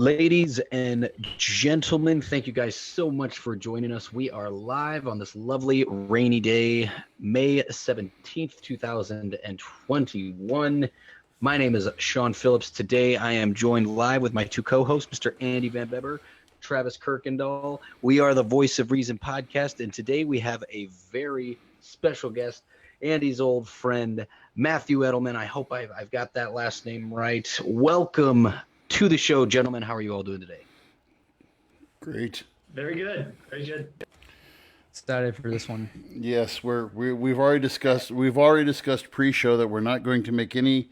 Ladies and gentlemen, thank you guys so much for joining us. We are live on this lovely rainy day, May 17th, 2021. My name is Sean Phillips. Today I am joined live with my two co-hosts, Mr. Andy Van Beber, Travis Kirkendall. We are the Voice of Reason podcast, and today we have a very special guest, Andy's old friend, Matthew Eddleman. I hope I've got that last name right. Welcome to the show, gentlemen. How are you all doing today? Great. Very good. Very good. Excited for this one. Yes, we've already discussed pre-show that we're not going to make any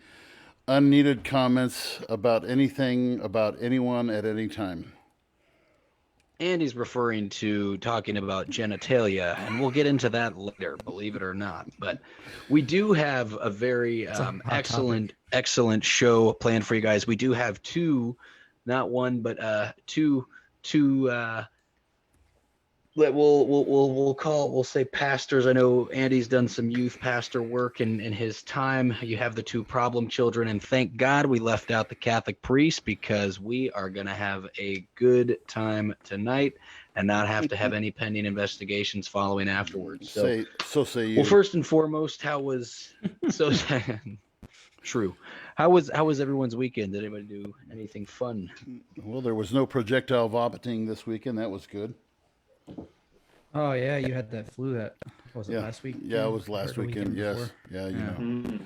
unneeded comments about anything about anyone at any time. Andy's referring to talking about genitalia, and we'll get into that later, believe it or not. But we do have a very excellent show planned for you guys. We do have two, not one, but two. We'll say pastors. I know Andy's done some youth pastor work in his time. You have the two problem children, and thank God we left out the Catholic priest, because we are going to have a good time tonight and not have to have any pending investigations following afterwards. So say you. Well, first and foremost, true. How was everyone's weekend? Did anybody do anything fun? Well, there was no projectile vomiting this weekend. That was good. Oh yeah, you had that flu. That was it last week? Yeah, it was last weekend. Yes. Before? Yeah, you know. Mm-hmm.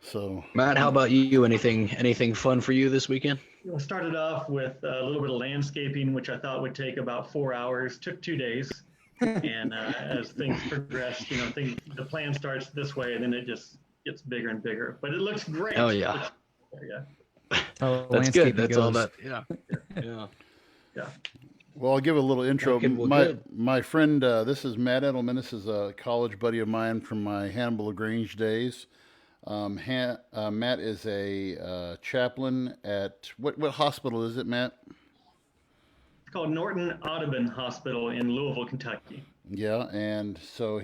So Matt, how about you? Anything fun for you this weekend? I started off with a little bit of landscaping, which I thought would take about 4 hours. Took 2 days. And as things progressed, the plan starts this way, and then it just gets bigger and bigger. But it looks great. Oh yeah. That's good. That's all that. Yeah. Yeah. Well, I'll give a little intro. My friend, this is Matt Eddleman. This is a college buddy of mine from my Hannibal LaGrange days. Matt is a chaplain at what hospital is it, Matt? It's called Norton Audubon Hospital in Louisville, Kentucky. Yeah, and so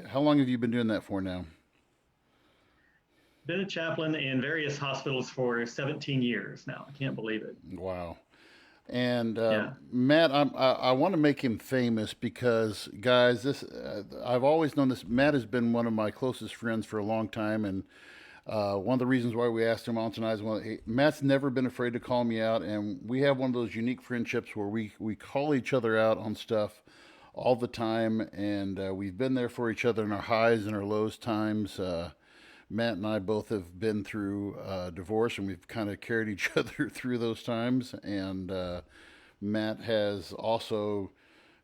how long have you been doing that for now? Been a chaplain in various hospitals for 17 years now. I can't believe it. Wow. And Matt, I want to make him famous because, guys, I've always known this. Matt has been one of my closest friends for a long time, and one of the reasons why we asked him on tonight is Matt's never been afraid to call me out, and we have one of those unique friendships where we call each other out on stuff all the time, and we've been there for each other in our highs and our lows times. Matt and I both have been through divorce, and we've kind of carried each other through those times. And Matt has also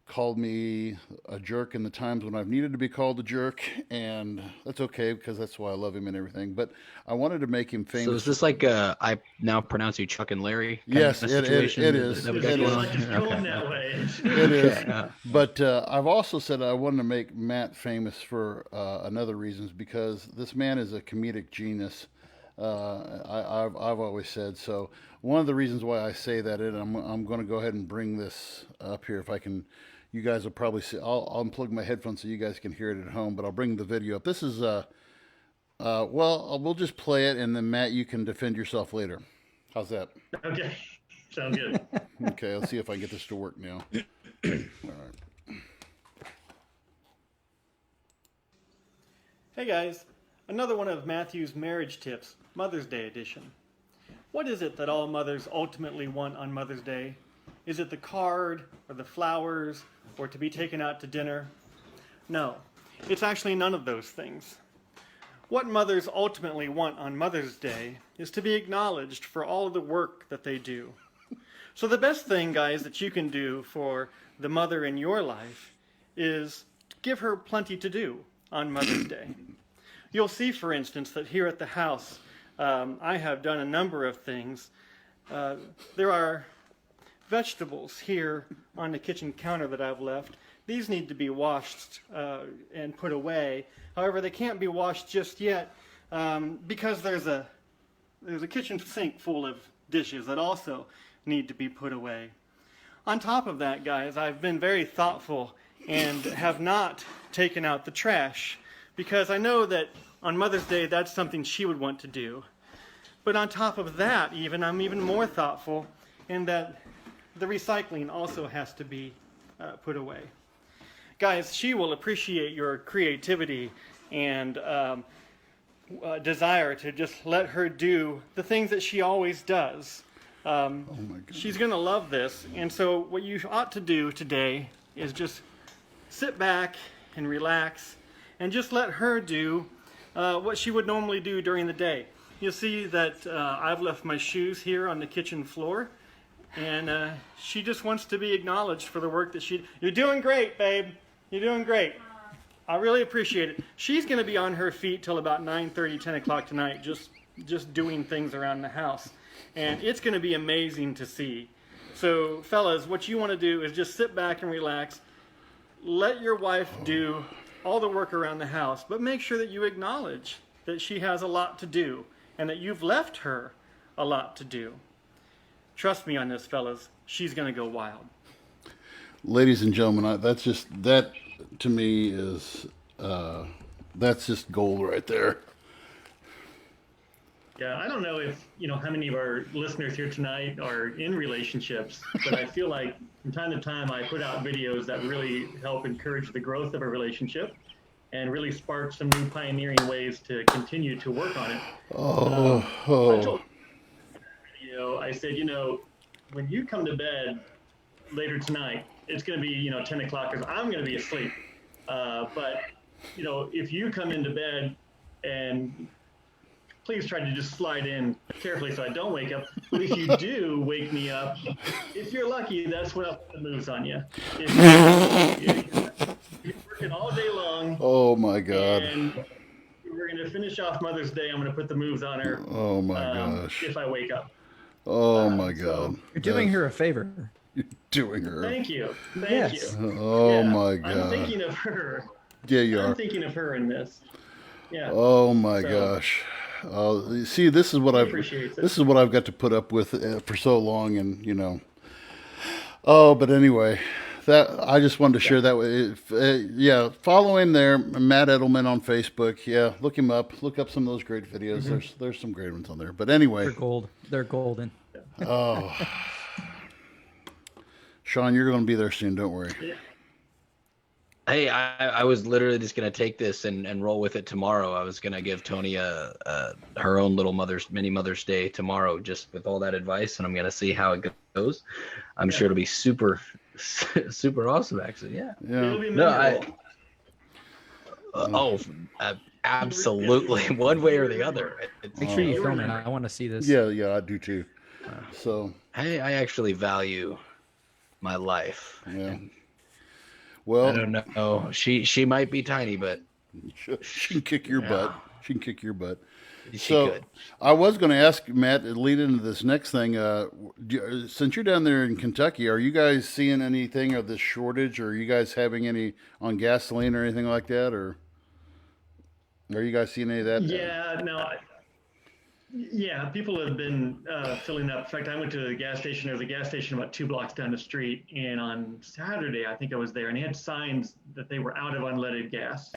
called me a jerk in the times when I've needed to be called a jerk, and that's okay because that's why I love him and everything. But I wanted to make him famous. So is this like I now pronounce you Chuck and Larry? Yes, it is. It is. That way. It is. But I've also said I wanted to make Matt famous for another reasons, because this man is a comedic genius. I've always said so. One of the reasons why I say that, and I'm going to go ahead and bring this up here if I can. You guys will probably see. I'll unplug my headphones so you guys can hear it at home. But I'll bring the video up. This is we'll just play it, and then Matt, you can defend yourself later. How's that? Okay, sounds good. Okay, let's see if I can get this to work now. All right. Hey guys, another one of Matthew's marriage tips, Mother's Day edition. What is it that all mothers ultimately want on Mother's Day? Is it the card, or the flowers, or to be taken out to dinner? No, it's actually none of those things. What mothers ultimately want on Mother's Day is to be acknowledged for all of the work that they do. So the best thing, guys, that you can do for the mother in your life is give her plenty to do on Mother's Day. You'll see, for instance, that here at the house, I have done a number of things. There are vegetables here on the kitchen counter that I've left. These need to be washed and put away. However, they can't be washed just yet because there's a kitchen sink full of dishes that also need to be put away. On top of that, guys, I've been very thoughtful and have not taken out the trash because I know that on Mother's Day that's something she would want to do. But on top of that, I'm even more thoughtful and that the recycling also has to be put away. Guys, she will appreciate your creativity and desire to just let her do the things that she always does. Oh my goodness. She's going to love this. And so what you ought to do today is just sit back and relax and just let her do what she would normally do during the day. You'll see that I've left my shoes here on the kitchen floor, and she just wants to be acknowledged for the work that You're doing great, babe. You're doing great. I really appreciate it. She's going to be on her feet till about 9:30, 10 o'clock tonight, just doing things around the house. And it's going to be amazing to see. So, fellas, what you want to do is just sit back and relax. Let your wife do all the work around the house, but make sure that you acknowledge that she has a lot to do and that you've left her a lot to do. Trust me on this, fellas. She's going to go wild. Ladies and gentlemen, that to me is that's just gold right there. Yeah, I don't know if, how many of our listeners here tonight are in relationships, but I feel like from time to time I put out videos that really help encourage the growth of a relationship and really spark some new pioneering ways to continue to work on it. I said, when you come to bed later tonight, it's going to be, 10 o'clock because I'm going to be asleep. But, if you come into bed and please try to just slide in carefully so I don't wake up. But if you do wake me up, if you're lucky, that's when I'll put the moves on you. If you're working all day long. Oh, my God. And we're going to finish off Mother's Day. I'm going to put the moves on her. Oh, my gosh. If I wake up. Oh, my God. You're doing her a favor. You're doing her. Thank you. Thank Yes. you. Oh, my God. I'm thinking of her. Yeah, you are. I'm thinking of her in this. Yeah. Oh, my gosh. See, this is what I've got to put up with for so long, and but anyway, that I just wanted to share that with follow him there, Matt Eddleman on Facebook. Yeah, look him up. Look up some of those great videos. Mm-hmm. There's some great ones on there. But anyway, They're golden. Oh, Sean, you're going to be there soon. Don't worry. Yeah. Hey, I was literally just going to take this and roll with it tomorrow. I was going to give Tony her own little mini Mother's Day tomorrow, just with all that advice, and I'm going to see how it goes. I'm sure it'll be super, super awesome, actually. Yeah. It'll be memorable. Absolutely. One way or the other. Make sure you film it. I want to see this. Yeah, I do too. So I actually value my life. Yeah. Well, I don't know. She might be tiny, but she can kick your butt. She can kick your butt. She could. I was going to ask Matt, lead into this next thing. Since you're down there in Kentucky, are you guys seeing anything of this shortage, or are you guys having any on gasoline or anything like that, or are you guys seeing any of that? Yeah, no. Yeah, people have been filling up. In fact, I went to the gas station. There was a gas station about 2 blocks down the street, and on Saturday, I think I was there, and they had signs that they were out of unleaded gas.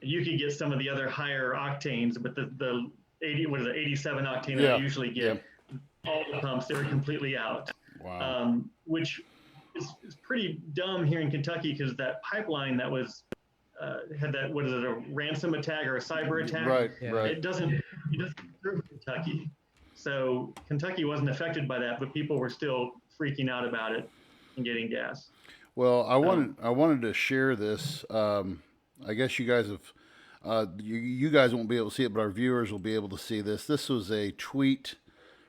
You could get some of the other higher octanes, but the 87 octane that I usually get, all the pumps, they were completely out. Wow. Which is pretty dumb here in Kentucky, because that pipeline that was had that, what is it, a ransom attack or a cyber attack? Right, Yeah. right. It doesn't serve Kentucky. So Kentucky wasn't affected by that, but people were still freaking out about it and getting gas. Well, I wanted to share this. I guess you guys have, you guys won't be able to see it, but our viewers will be able to see this. This was a tweet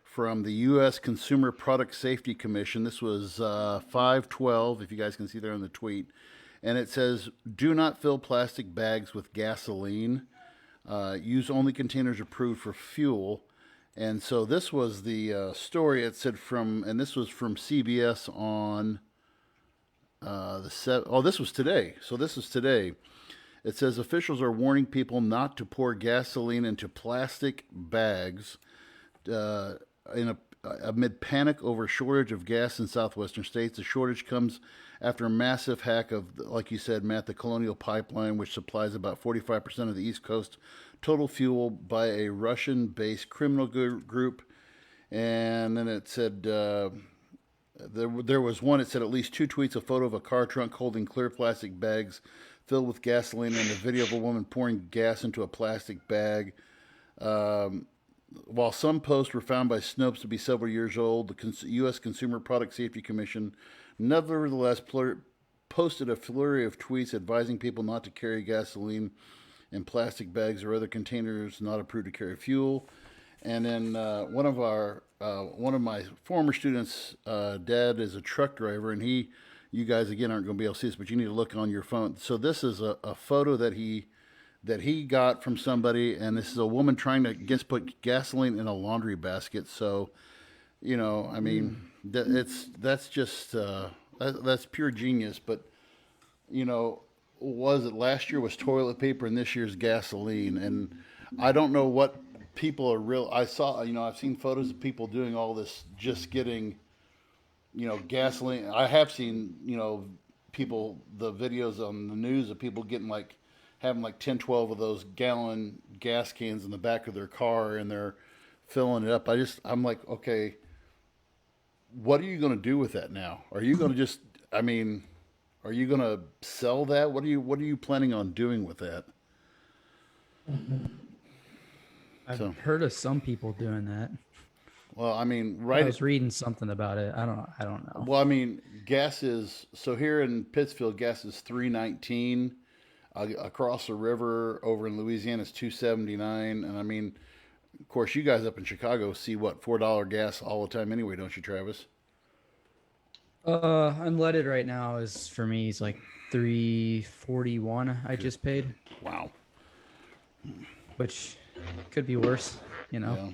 from the U.S. Consumer Product Safety Commission. This was 5/12, if you guys can see there on the tweet. And it says, do not fill plastic bags with gasoline. Use only containers approved for fuel. And so this was the story. It said and this was from CBS on this was today. So this is today. It says officials are warning people not to pour gasoline into plastic bags amid panic over shortage of gas in southwestern states. The shortage comes after a massive hack of, like you said, Matt, the Colonial Pipeline, which supplies about 45% of the East Coast total fuel, by a Russian-based criminal group. And then it said there was one. It said at least 2 tweets, a photo of a car trunk holding clear plastic bags filled with gasoline, and a video of a woman pouring gas into a plastic bag. While some posts were found by Snopes to be several years old, the U.S. Consumer Product Safety Commission nevertheless posted a flurry of tweets advising people not to carry gasoline in plastic bags or other containers not approved to carry fuel. And then one of my former students' dad is a truck driver, and you guys again aren't going to be able to see this, but you need to look on your phone. So this is a photo that he got from somebody, and this is a woman trying to put gasoline in a laundry basket. So, I mean, that's just that's pure genius. But was it last year was toilet paper, and this year's gasoline, and I don't know what people are I saw, I've seen photos of people doing all this, just getting, gasoline. I have seen, people, the videos on the news of people getting having 10, 12 of those gallon gas cans in the back of their car, and they're filling it up. I'm like, okay, what are you going to do with that now? Are you going to are you going to sell that? What are you planning on doing with that? I've heard of some people doing that. Well, I mean, right. I was reading something about it. I don't know. Well, I mean, gas is, so here in Pittsfield, gas is $3.19. Across the river over in Louisiana is $2.79. And I mean, of course, you guys up in Chicago see what, $4 gas all the time anyway, don't you, Travis? Unleaded right now is, for me, it's like $3.41 I just paid. Wow. Which could be worse, Yeah.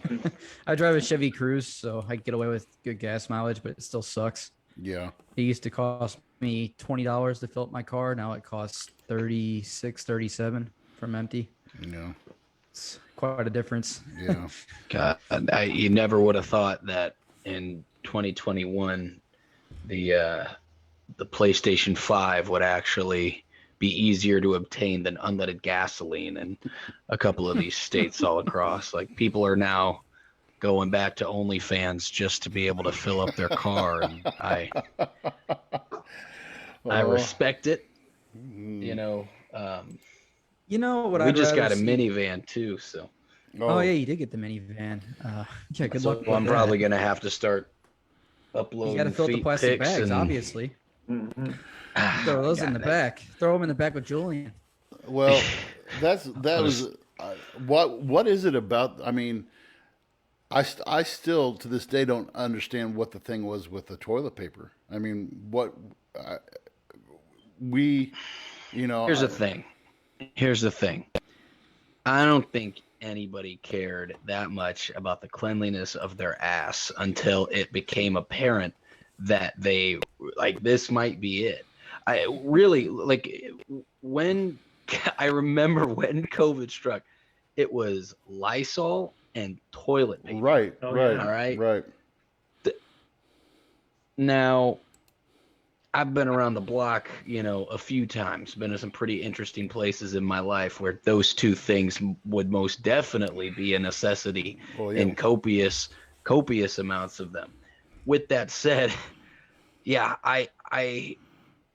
I drive a Chevy Cruze, so I get away with good gas mileage, but it still sucks. Yeah. It used to cost me $20 to fill up my car. Now it costs $36, $37 from empty. Yeah. It's quite a difference. Yeah. God, you never would have thought that in 2021, the PlayStation 5 would actually be easier to obtain than unleaded gasoline in a couple of these states all across. Like, people are now going back to OnlyFans just to be able to fill up their car, and I respect it. You know what? We just got a minivan too, so. Oh yeah, you did get the minivan. Yeah, good luck. I'm probably gonna have to start uploading. You got to fill up the plastic bags, and... obviously. Throw those in the back. Throw them in the back with Julian. Well, that was what is it about? I mean, I still to this day don't understand what the thing was with the toilet paper. I mean, Here's the thing. I don't think anybody cared that much about the cleanliness of their ass until it became apparent that this might be it. I remember when COVID struck, it was Lysol and toilet paper. Right. Oh, right. yeah. All right. Right. Now, I've been around the block, a few times, been to some pretty interesting places in my life where those two things would most definitely be a necessity in copious amounts of them. With that said, yeah, I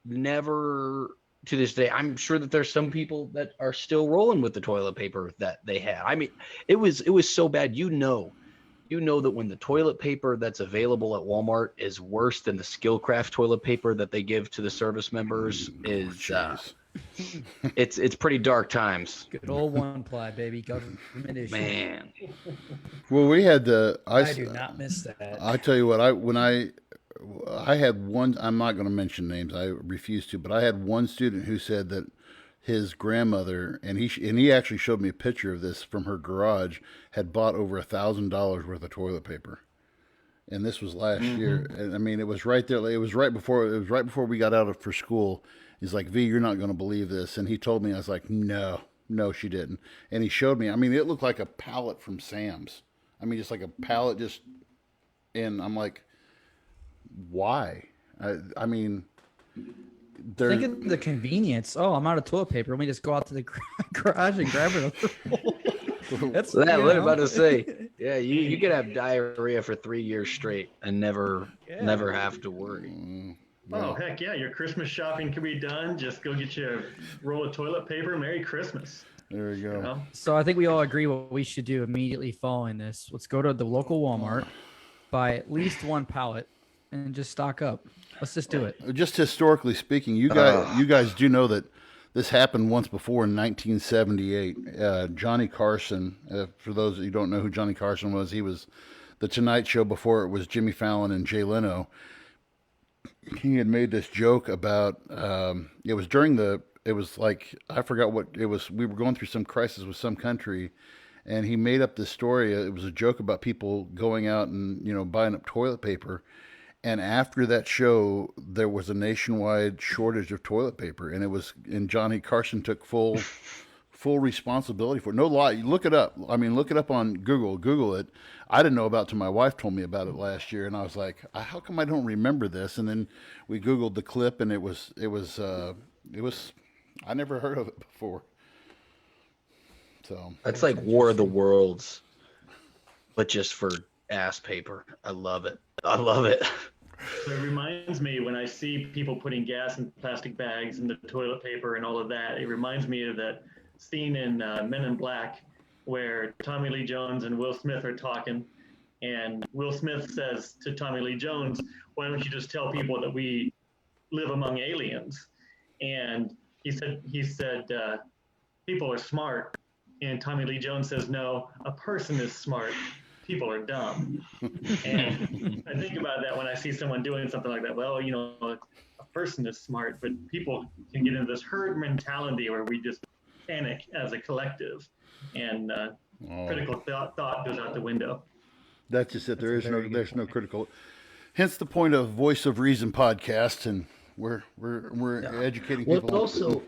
never, to this day, I'm sure that there's some people that are still rolling with the toilet paper that they had. I mean, it was so bad, that when the toilet paper that's available at Walmart is worse than the Skillcraft toilet paper that they give to the service members, it's pretty dark times. Good old one ply, baby. Government issue. Man. Well, we had I do not miss that. I tell you what, I had one. I'm not going to mention names. I refuse to. But I had one student who said that his grandmother, and he actually showed me a picture of this from her garage, had bought over $1,000 worth of toilet paper, and this was last year. And I mean, it was right there. It was right before we got out for school. He's like, "V, you're not going to believe this," and he told me. I was like, "No, she didn't." And he showed me. I mean, it looked like a pallet from Sam's. I mean, just like a pallet, and I'm like, why? I mean, think of the convenience. Oh, I'm out of toilet paper. Let me just go out to the garage and grab it. That's what I'm about to say. Yeah, you could have diarrhea for 3 years straight and never have to worry. Oh, heck yeah. Your Christmas shopping can be done. Just go get you a roll of toilet paper. Merry Christmas. There you go. You know? So I think we all agree what we should do immediately following this. Let's go to the local Walmart, buy at least one pallet, and just stock up. Let's just do it. Just historically speaking, you guys do know that this happened once before in 1978. Johnny Carson, for those of you who don't know who Johnny Carson was, he was the Tonight Show before it was Jimmy Fallon and Jay Leno. He had made this joke about, it was like, I forgot what it was. We were going through some crisis with some country, and he made up this story. It was a joke about people going out and, buying up toilet paper. And after that show, there was a nationwide shortage of toilet paper, and Johnny Carson took full responsibility for it. No lie. Look it up. I mean, look it up on Google. Google it. I didn't know about it till my wife told me about it last year, and I was like, how come I don't remember this? And then we Googled the clip, and it was I never heard of it before. So that's like War of the Worlds, but just for ass paper. I love it. So it reminds me when I see people putting gas in plastic bags and the toilet paper and all of that, it reminds me of that scene in Men in Black where Tommy Lee Jones and Will Smith are talking, and Will Smith says to Tommy Lee Jones, why don't you just tell people that we live among aliens? And he said people are smart. And Tommy Lee Jones says, no, a person is smart. People are dumb. And I think about that when I see someone doing something like that. Well, a person is smart, but people can get into this herd mentality where we just panic as a collective, and critical thought goes out the window. That's just it. There's no critical. Hence the point of Voice of Reason podcast, and we're educating people. Well, also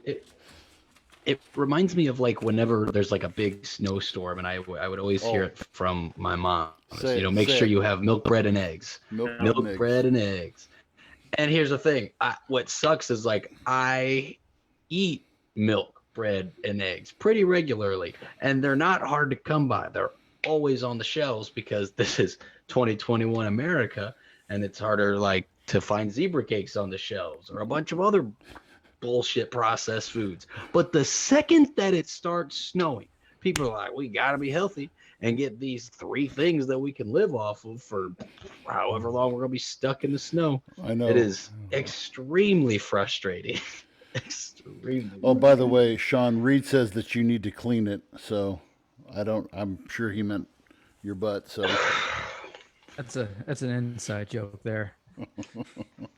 it reminds me of like whenever there's like a big snowstorm, and I would always hear it from my mom. Make sure you have milk, bread, and eggs. Milk, bread, and eggs. And here's the thing: what sucks is like I eat milk, bread, and eggs pretty regularly, and they're not hard to come by. They're always on the shelves because this is 2021 America, and it's harder like to find zebra cakes on the shelves or a bunch of other bullshit processed foods. But the second that it starts snowing, people are like, we gotta be healthy and get these 3 things that we can live off of for however long we're gonna be stuck in the snow. I know. It is extremely frustrating. Extremely. Oh, by the way, Sean, Reed says that you need to clean it, so I'm sure he meant your butt, so That's an inside joke there.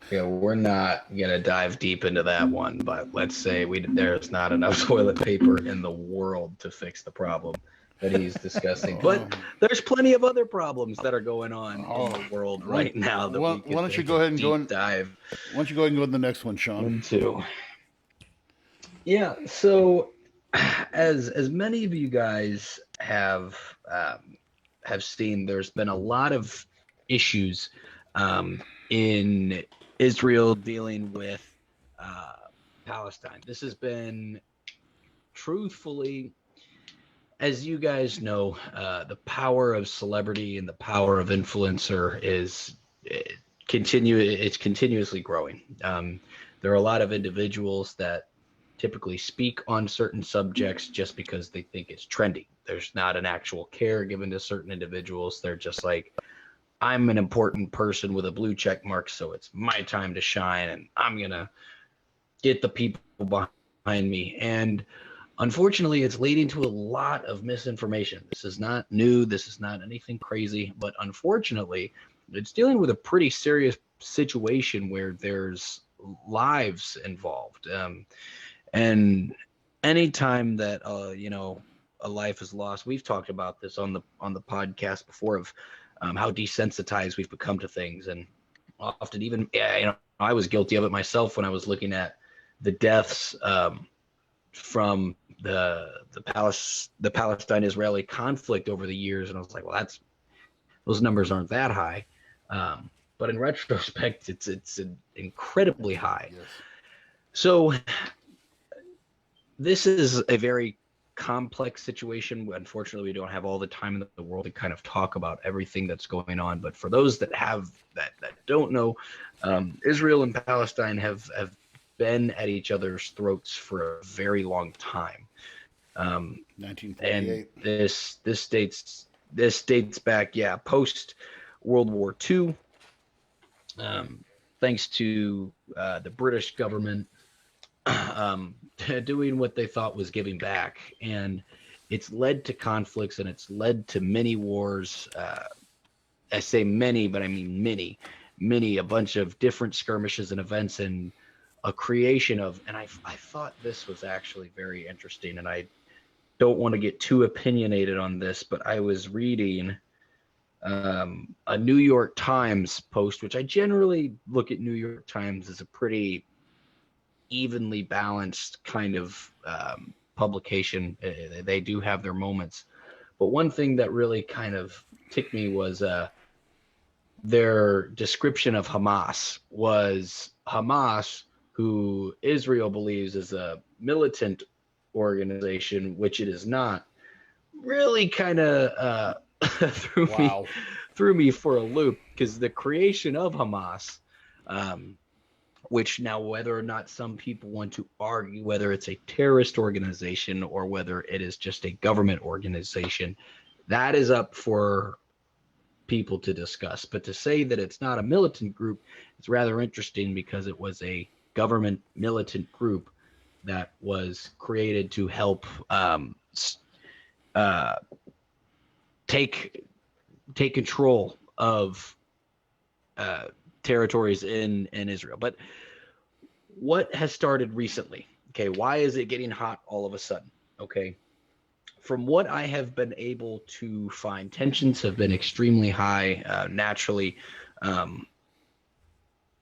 Yeah, we're not gonna dive deep into that one, but let's say there's not enough toilet paper in the world to fix the problem that he's discussing. But there's plenty of other problems that are going on in the world right now. Why don't you go ahead and dive? Why don't you go ahead and go to the next one, Sean? Yeah. So, as many of you guys have seen, there's been a lot of issues in Israel dealing with Palestine. This has been, truthfully, as you guys know, the power of celebrity and the power of influencer is continuously growing. There are a lot of individuals that typically speak on certain subjects just because they think it's trendy. There's not an actual care given to certain individuals. They're just like, I'm an important person with a blue check mark, so it's my time to shine, and I'm going to get the people behind me. And unfortunately, it's leading to a lot of misinformation. This is not new. This is not anything crazy. But unfortunately, it's dealing with a pretty serious situation where there's lives involved. And anytime that, a life is lost, we've talked about this on the podcast before of how desensitized we've become to things. And often even, I was guilty of it myself when I was looking at the deaths from the Palestine-Israeli conflict over the years. And I was like, well, those numbers aren't that high. But in retrospect, it's incredibly high. Yes. So this is a very complex situation. Unfortunately, we don't have all the time in the world to kind of talk about everything that's going on. But for those that don't know, Israel and Palestine have been at each other's throats for a very long time. 1948. And this dates back, post World War II. Thanks to the British government doing what they thought was giving back, and it's led to conflicts, and it's led to many wars. I say many, but I mean many, a bunch of different skirmishes and events, and a creation of. And I thought this was actually very interesting, and I don't want to get too opinionated on this, but I was reading a New York Times post, which I generally look at New York Times as a pretty evenly balanced kind of publication. They do have their moments, but one thing that really kind of ticked me was their description of Hamas, who Israel believes is a militant organization, which it is not. Really kind of threw me for a loop, because the creation of Hamas, which now, whether or not some people want to argue whether it's a terrorist organization or whether it is just a government organization, that is up for people to discuss. But to say that it's not a militant group, it's rather interesting, because it was a government militant group that was created to help take control of territories in Israel. But what has started recently? Okay, why is it getting hot all of a sudden? Okay, from what I have been able to find, tensions have been extremely high. Naturally,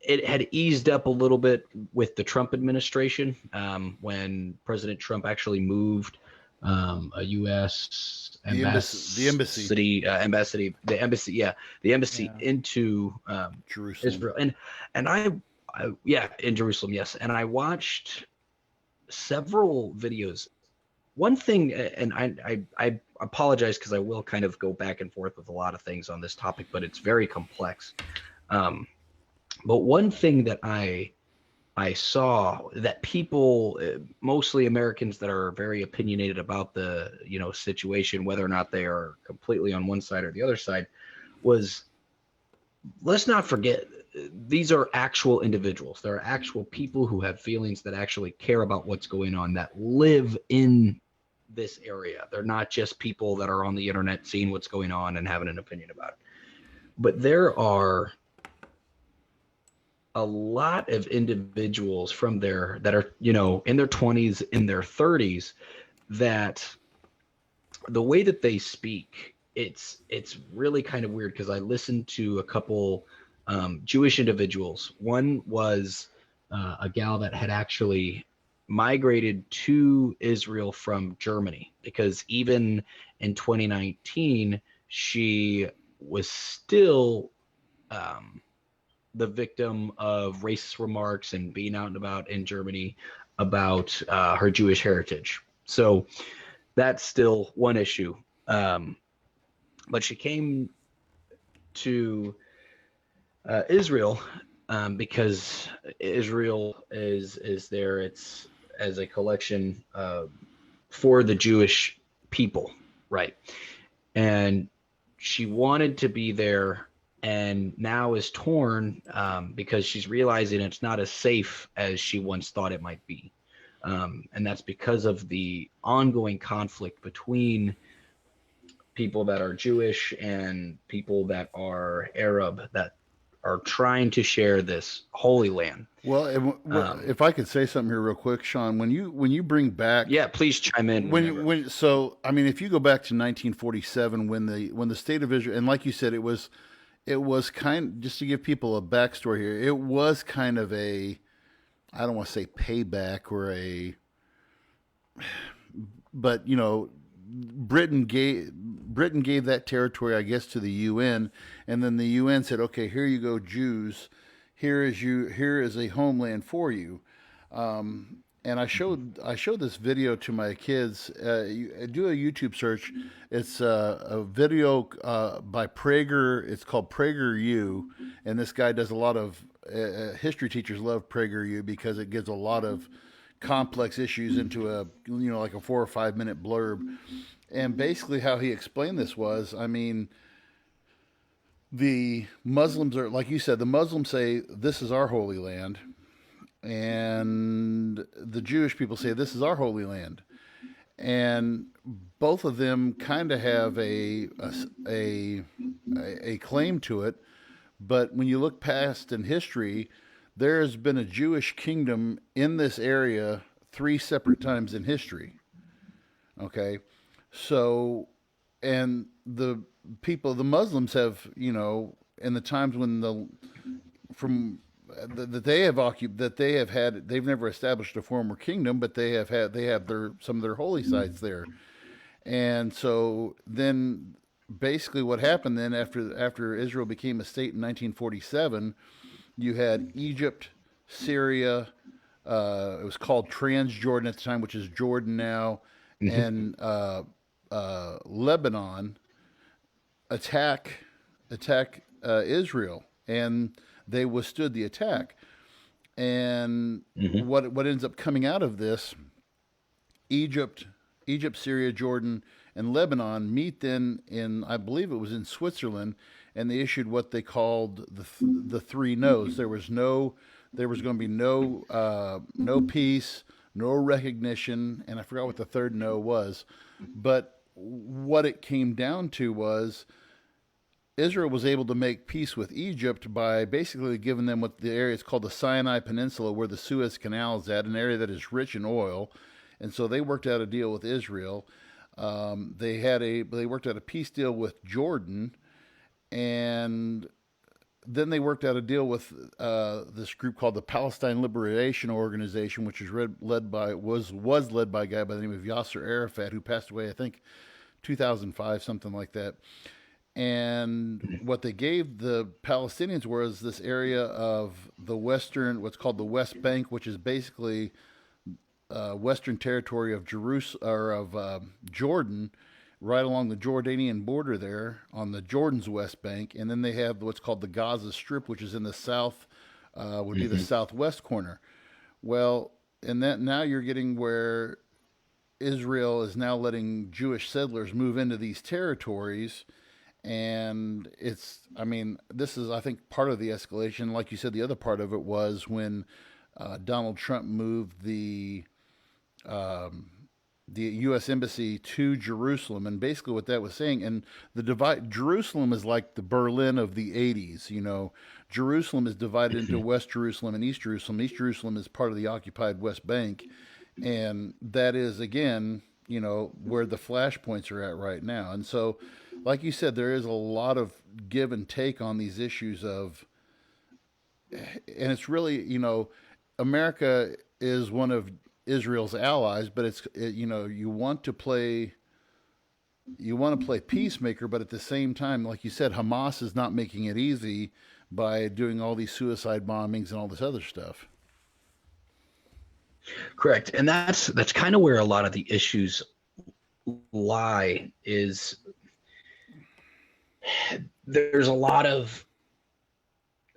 it had eased up a little bit with the Trump administration, when President Trump actually moved a U.S. embassy into Jerusalem. Israel, and I in Jerusalem, yes. And I watched several videos. One thing, and I apologize, because I will kind of go back and forth with a lot of things on this topic, but it's very complex. But one thing that I saw that people, mostly Americans that are very opinionated about the situation, whether or not they are completely on one side or the other side, was, let's not forget, these are actual individuals. There are actual people who have feelings, that actually care about what's going on, that live in this area. They're not just people that are on the internet seeing what's going on and having an opinion about it. But there are a lot of individuals from there that are, in their 20s, in their 30s, that the way that they speak, it's really kind of weird, because I listened to a couple Jewish individuals. One was a gal that had actually migrated to Israel from Germany, because even in 2019, she was still the victim of racist remarks and being out and about in Germany about her Jewish heritage. So that's still one issue. But she came to Israel because Israel is there. It's as a collection for the Jewish people, right? And she wanted to be there, and now is torn because she's realizing it's not as safe as she once thought it might be. And that's because of the ongoing conflict between people that are Jewish and people that are Arab, that are trying to share this holy land. Well, if I could say something here real quick, Sean, when you bring back, please chime in. If you go back to 1947, when the state of Israel, and like you said, it was just to give people a backstory here, it was kind of a, I don't want to say payback but Britain gave that territory, I guess, to the UN, and then the UN said, okay, here you go, Jews, here is a homeland for you. and I showed this video to my kids. You do a YouTube search. It's a video by Prager. It's called PragerU, and this guy does a lot of history teachers love PragerU because it gives a lot of complex issues into a like a 4 or 5 minute blurb. And basically, how he explained this was, I mean, the Muslims are, like you said, the Muslims say this is our holy land. And the Jewish people say this is our holy land, and both of them kind of have a claim to it. But when you look past in history, there has been a Jewish kingdom in this area 3 separate times in history. Okay, so and the Muslims have, in the times when they've never established a former kingdom, but they have some of their holy sites there. And so then basically what happened then after Israel became a state in 1947, you had Egypt, Syria, it was called Transjordan at the time, which is Jordan now, and Lebanon attack Israel, and they withstood the attack. And what ends up coming out of this, Egypt, Syria, Jordan, and Lebanon meet then in, I believe it was in Switzerland, and they issued what they called the 3 no's. There was going to be no peace, no recognition, and I forgot what the 3rd no was. But what it came down to was Israel was able to make peace with Egypt by basically giving them what the area is called the Sinai Peninsula, where the Suez Canal is at, an area that is rich in oil. And so they worked out a deal with Israel. They worked out a peace deal with Jordan, and then they worked out a deal with this group called the Palestine Liberation Organization, which was led by a guy by the name of Yasser Arafat, who passed away, I think, 2005, something like that. And what they gave the Palestinians was this area of what's called the West Bank, which is basically western territory of Jordan, right along the Jordanian border there on the Jordan's West Bank. And then they have what's called the Gaza Strip, which is in the south, would be the southwest corner. Well, and that now you're getting where Israel is now letting Jewish settlers move into these territories. And this is, I think, part of the escalation. Like you said, the other part of it was when Donald Trump moved the U.S. Embassy to Jerusalem, and basically what that was saying, and Jerusalem is like the Berlin of the 80s. Jerusalem is divided into West Jerusalem and East Jerusalem. East Jerusalem is part of the occupied West Bank, and that is, again, where the flashpoints are at right now. And so, like you said, there is a lot of give and take on these issues and it's really, America is one of Israel's allies, but you want to play peacemaker, but at the same time, like you said, Hamas is not making it easy by doing all these suicide bombings and all this other stuff. Correct. And that's kind of where a lot of the issues lie. Is there's a lot of,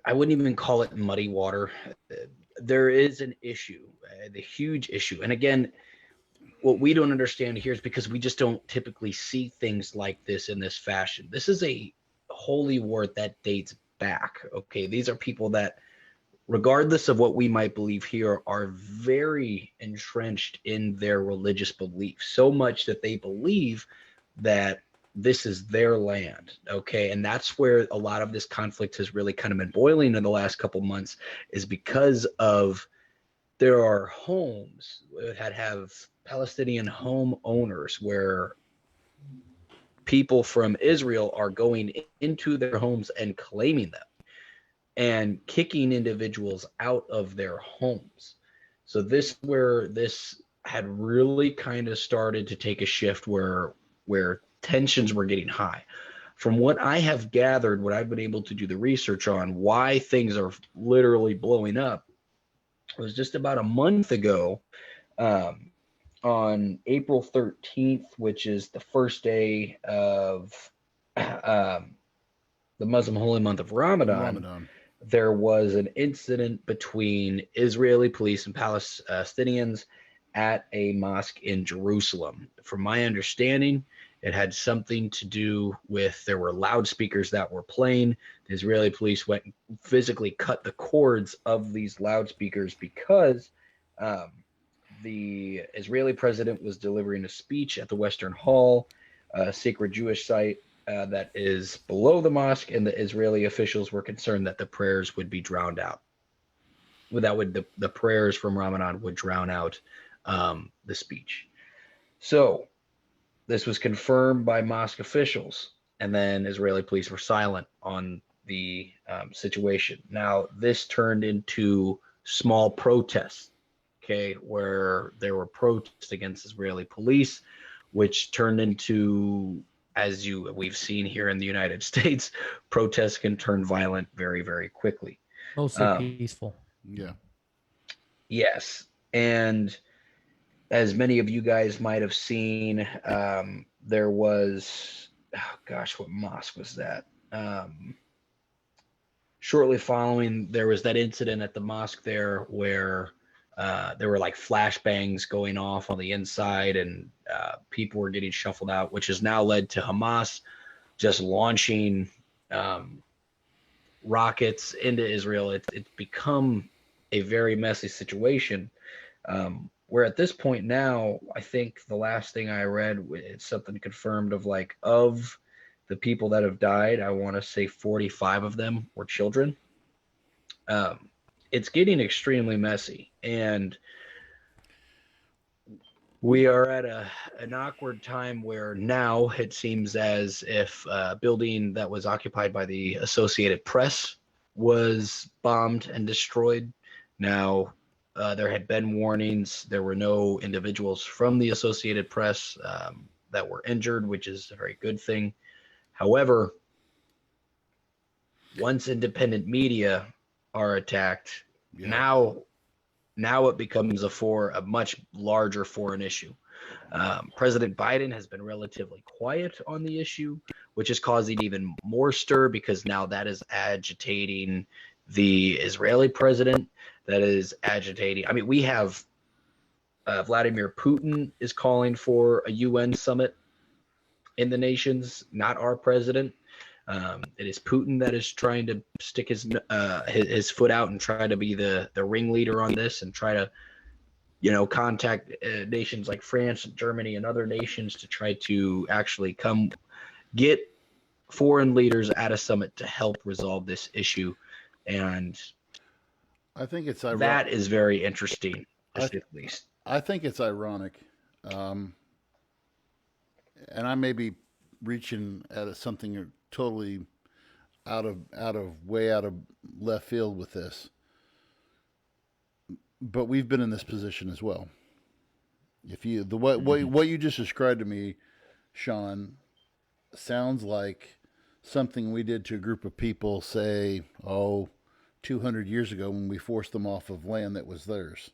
I wouldn't even call it muddy water. There is an issue, the huge issue. And again, what we don't understand here is because we just don't typically see things like this in this fashion. This is a holy war that dates back. Okay, these are people that, regardless of what we might believe here, are very entrenched in their religious beliefs, so much that they believe that this is their land. Okay, and that's where a lot of this conflict has really kind of been boiling in the last couple months, is because of there are homes that have Palestinian home owners where people from Israel are going into their homes and claiming them and kicking individuals out of their homes. So this had really kind of started to take a shift where tensions were getting high. From what I have gathered, what I've been able to do the research on why things are literally blowing up, was just about a month ago, On April 13th, which is the first day of the Muslim holy month of Ramadan, there was an incident between Israeli police and Palestinians at a mosque in Jerusalem. From my understanding, it had something to do with there were loudspeakers that were playing. The Israeli police went and physically cut the cords of these loudspeakers because the Israeli president was delivering a speech at the Western Hall, a sacred Jewish site that is below the mosque, and the Israeli officials were concerned that the prayers would be drowned out. The prayers from Ramadan would drown out the speech. So this was confirmed by mosque officials, and then Israeli police were silent on the situation. Now, this turned into small protests, okay, where there were protests against Israeli police, which turned into, as we've seen here in the United States, protests can turn violent very, very quickly. Mostly peaceful. Yeah. Yes. And as many of you guys might have seen, there was, what mosque was that? Shortly following, there was that incident at the mosque there where there were like flashbangs going off on the inside, and people were getting shuffled out, which has now led to Hamas just launching rockets into Israel. It's become a very messy situation. Where at this point now, I think the last thing I read, it's something confirmed of the people that have died, I want to say 45 of them were children. It's getting extremely messy, and we are at an awkward time where now it seems as if a building that was occupied by the Associated Press was bombed and destroyed. Now, there had been warnings. There were no individuals from the Associated Press that were injured, which is a very good thing. However, once independent media are attacked, now it becomes a much larger foreign issue. President Biden has been relatively quiet on the issue, which is causing even more stir because now that is agitating the Israeli president. That is agitating. I mean, we have Vladimir Putin is calling for a UN summit in the nations, not our president. It is Putin that is trying to stick his foot out and try to be the ringleader on this and try to, contact nations like France and Germany and other nations to try to actually come get foreign leaders at a summit to help resolve this issue. And I think it's ironic. That is very interesting, at least. I think it's ironic, and I may be reaching at something totally out of left field with this, but we've been in this position as well. If you what you just described to me, Sean, sounds like something we did to a group of people, say, 200 years ago when we forced them off of land that was theirs.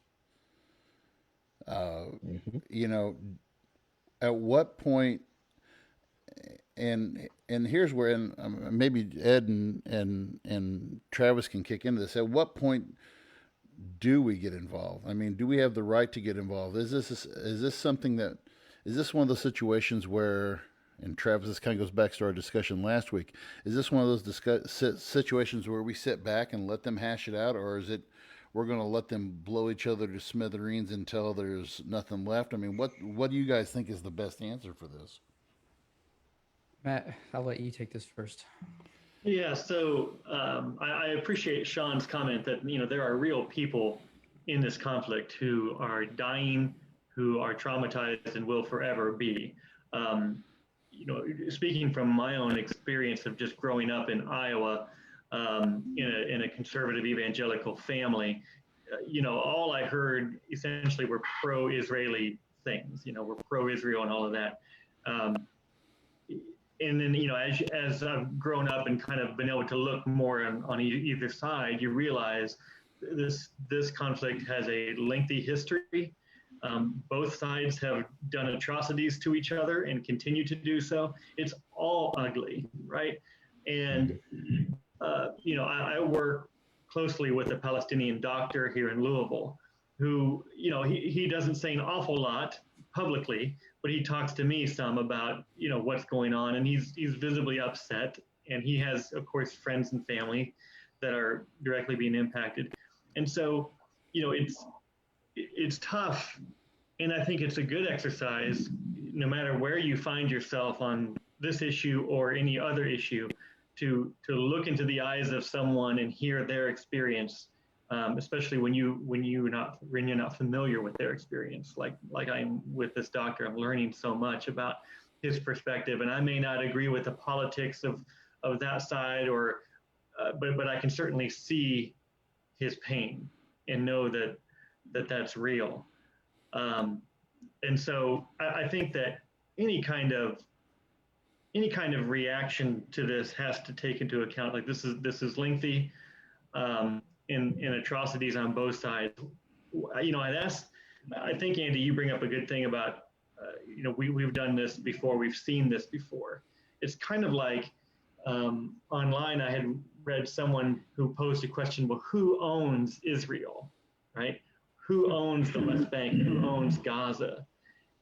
At what point, and here's where, and maybe Ed and Travis can kick into this. At what point do we get involved? I mean, do we have the right to get involved? Is this something that, is this one of those situations where, and Travis, this kind of goes back to our discussion last week, is this one of those situations where we sit back and let them hash it out, or is it we're going to let them blow each other to smithereens until there's nothing left? I mean, what do you guys think is the best answer for this? Matt, I'll let you take this first. Yeah, so I appreciate Sean's comment that, there are real people in this conflict who are dying, who are traumatized and will forever be. Speaking from my own experience of just growing up in Iowa, in a conservative evangelical family, all I heard essentially were pro-Israeli things. We're pro-Israel and all of that. And then, as I've grown up and kind of been able to look more on either side, you realize this conflict has a lengthy history. Both sides have done atrocities to each other and continue to do so. It's all ugly, right? And, I work closely with a Palestinian doctor here in Louisville who, he doesn't say an awful lot publicly, but he talks to me some about, what's going on. And he's visibly upset. And he has, of course, friends and family that are directly being impacted. And so, it's tough. And I think it's a good exercise, no matter where you find yourself on this issue or any other issue, to look into the eyes of someone and hear their experience, especially when you're not familiar with their experience. Like I'm with this doctor, I'm learning so much about his perspective, and I may not agree with the politics of that side, but I can certainly see his pain and know that's real. And so I think that any kind of reaction to this has to take into account, like this is lengthy, in atrocities on both sides. I think, Andy, you bring up a good thing about, we've done this before, we've seen this before. It's kind of like, online, I had read someone who posed a question, well, who owns Israel, right? Who owns the West Bank? Who owns Gaza?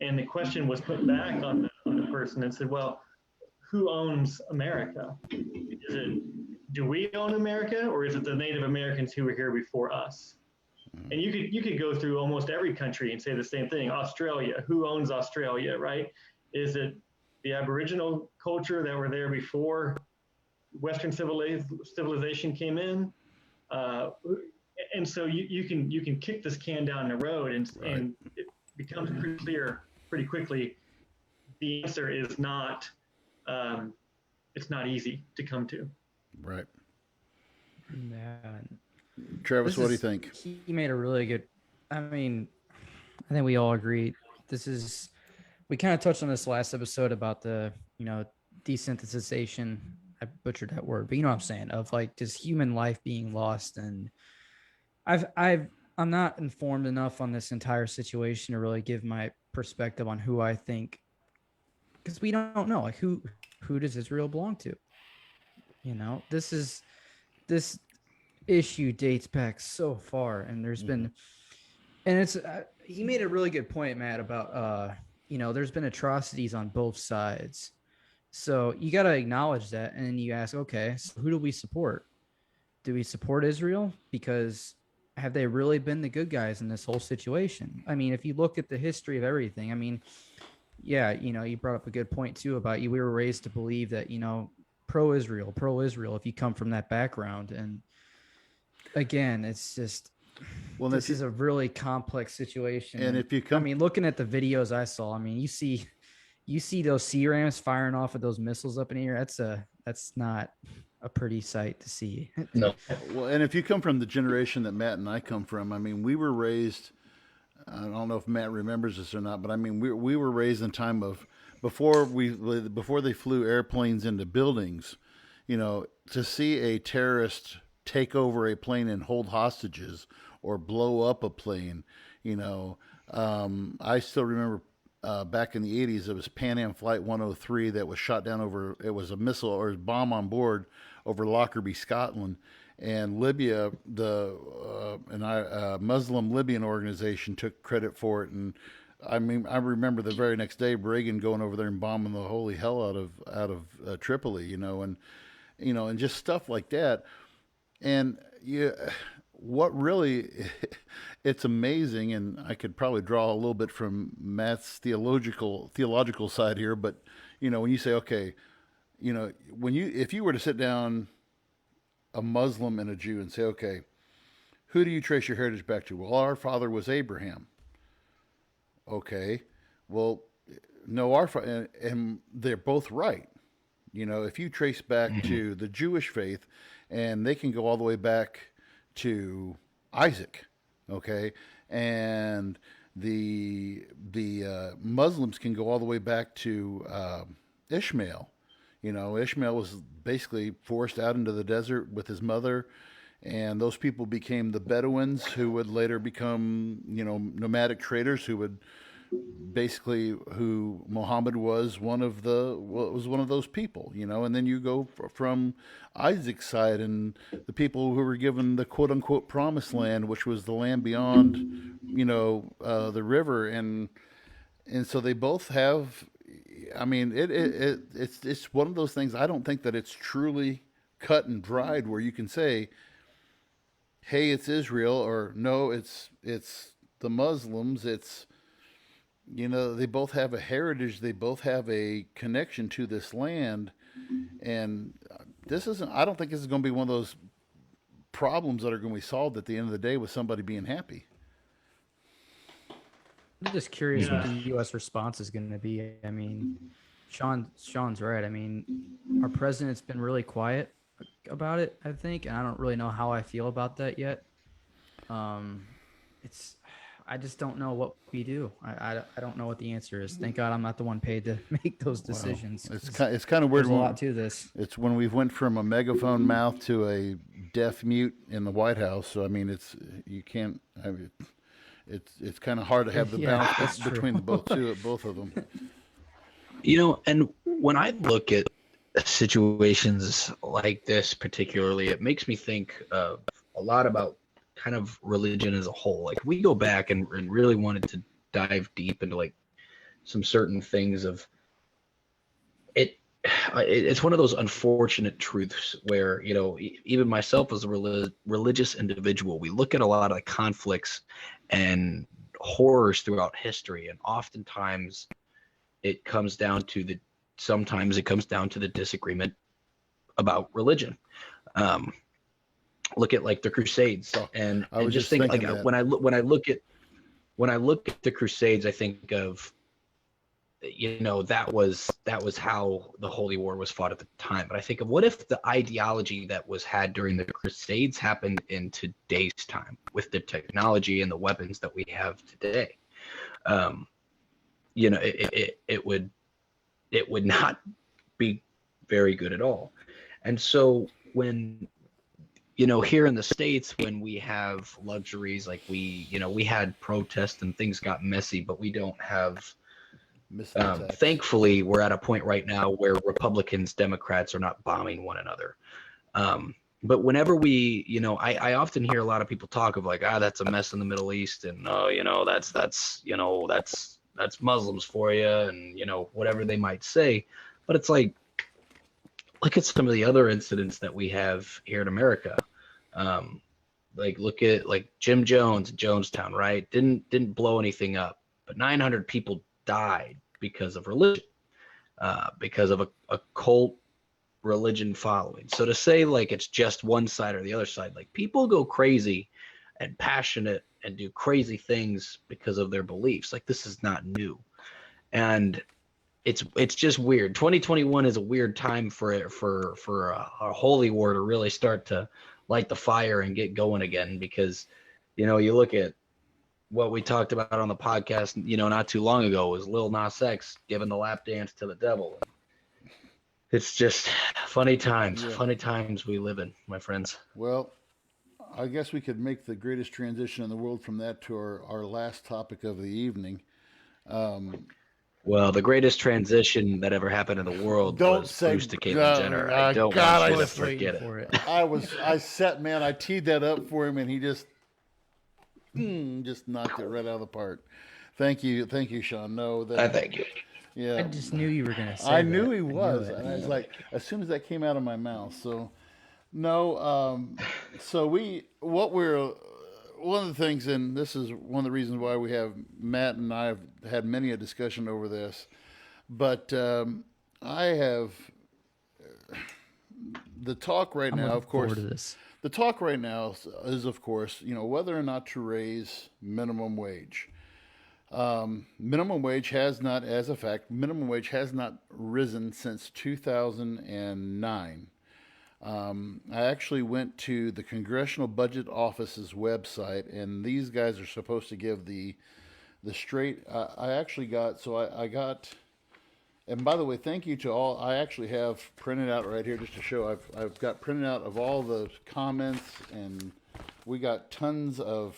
And the question was put back on the person and said, well, who owns America? Do we own America, or is it the Native Americans who were here before us? And you could go through almost every country and say the same thing. Australia, who owns Australia, right? Is it the Aboriginal culture that were there before Western civilization came in? And so you can kick this can down the road, and it becomes pretty clear pretty quickly. The answer is not, it's not easy to come to. Right. Yeah. Travis, what do you think? He made a really good, I think we all agree. We kind of touched on this last episode about the, desensitization. I butchered that word, but you know what I'm saying, of like just human life being lost. And I'm not informed enough on this entire situation to really give my perspective on who I think, because we don't know, like who does Israel belong to? This issue dates back so far, and there's been, and it's he made a really good point, Matt, about there's been atrocities on both sides, so you got to acknowledge that, and you ask, okay, so who do we support? Do we support Israel? Because have they really been the good guys in this whole situation? If you look at the history of everything, yeah, you brought up a good point too about we were raised to believe that, pro-Israel, if you come from that background. And again, it's just, this is a really complex situation. And if you come, looking at the videos I saw, you see those CRAMs firing off of those missiles up in the air. That's not a pretty sight to see. No. Well, and if you come from the generation that Matt and I come from, we were raised, I don't know if Matt remembers this or not, but we were raised in time of before they flew airplanes into buildings, to see a terrorist take over a plane and hold hostages or blow up a plane. I still remember back in the 80s, it was Pan Am Flight 103 that was shot down over, it was a missile or a bomb on board over Lockerbie, Scotland. And Libya, the Muslim Libyan organization took credit for it. And I remember the very next day Reagan going over there and bombing the holy hell out of Tripoli, and just stuff like that. And what really, it's amazing, and I could probably draw a little bit from Matt's theological side here, but when you say, okay, if you were to sit down a Muslim and a Jew and say, okay, who do you trace your heritage back to? Well, our father was Abraham. Okay, well, no, and they're both right. If you trace back to the Jewish faith, and they can go all the way back to Isaac, okay, and the Muslims can go all the way back to Ishmael. Ishmael was basically forced out into the desert with his mother, and those people became the Bedouins, who would later become, nomadic traders, who Muhammad was one of those people, and then you go from Isaac's side, and the people who were given the quote unquote promised land, which was the land beyond, the river, and so they both have. I mean, it's one of those things. I don't think that it's truly cut and dried where you can say, hey, it's Israel, or no, it's the Muslims. It's, they both have a heritage, they both have a connection to this land, and I don't think this is going to be one of those problems that are going to be solved at the end of the day with somebody being happy. I'm just curious what the U.S. response is going to be. I mean, Sean's right. I mean, our president's been really quiet about it, I think, and I don't really know how I feel about that yet. I just don't know what we do. I don't know what the answer is. Thank God I'm not the one paid to make those decisions. Well, it's kind of weird. There's a lot to this. It's when we went from a megaphone mouth to a deaf mute in the White House. So I mean, it's kind of hard to have the balance between both of them. And when I look at situations like this particularly, it makes me think of a lot about kind of religion as a whole. Like, we go back and really wanted to dive deep into like some certain things of it. It's one of those unfortunate truths where, even myself as a religious individual, we look at a lot of the conflicts and horrors throughout history, and oftentimes it comes down to the disagreement about religion. Look at like the Crusades, and just think like that. when I look at the Crusades, I think of, that was how the Holy War was fought at the time. But I think of, what if the ideology that was had during the Crusades happened in today's time with the technology and the weapons that we have today? It would not be very good at all. And so when, here in the States, when we have luxuries, like we had protests and things got messy, but we don't have, thankfully, we're at a point right now where Republicans, Democrats are not bombing one another. But whenever we, I often hear a lot of people talk of like, that's a mess in the Middle East, and that's Muslims for you, and whatever they might say. But it's like, look at some of the other incidents that we have here in America. Like, look at like Jim Jones, Jonestown, right? Didn't blow anything up, but 900 people died because of religion, because of a cult religion following. So to say like it's just one side or the other side, like, people go crazy and passionate and do crazy things because of their beliefs. Like, this is not new, and it's just weird. 2021 is a weird time for a holy war to really start to light the fire and get going again, because you look at what we talked about on the podcast, not too long ago, was Lil Nas X giving the lap dance to the devil. It's just funny times we live in, my friends. Well, I guess we could make the greatest transition in the world from that to our last topic of the evening. Well, the greatest transition that ever happened in the world was Bruce to Caitlyn Jenner. I don't want you to forget it. I teed that up for him, and he just knocked it right out of the park. Thank you, Sean. I thank you. Yeah, I just knew you were going to say I that. knew he was, and I was like, as soon as that came out of my mouth. So, no. One of the things, and this is one of the reasons why we have Matt and I have had many a discussion over this, but I have the talk right now, of course. The talk right now is, of course, whether or not to raise minimum wage. Minimum wage has not risen since 2009. I actually went to the Congressional Budget Office's website, and these guys are supposed to give the straight. I got And by the way, thank you to all. I actually have printed out right here just to show. I've got printed out of all the comments, and we got tons of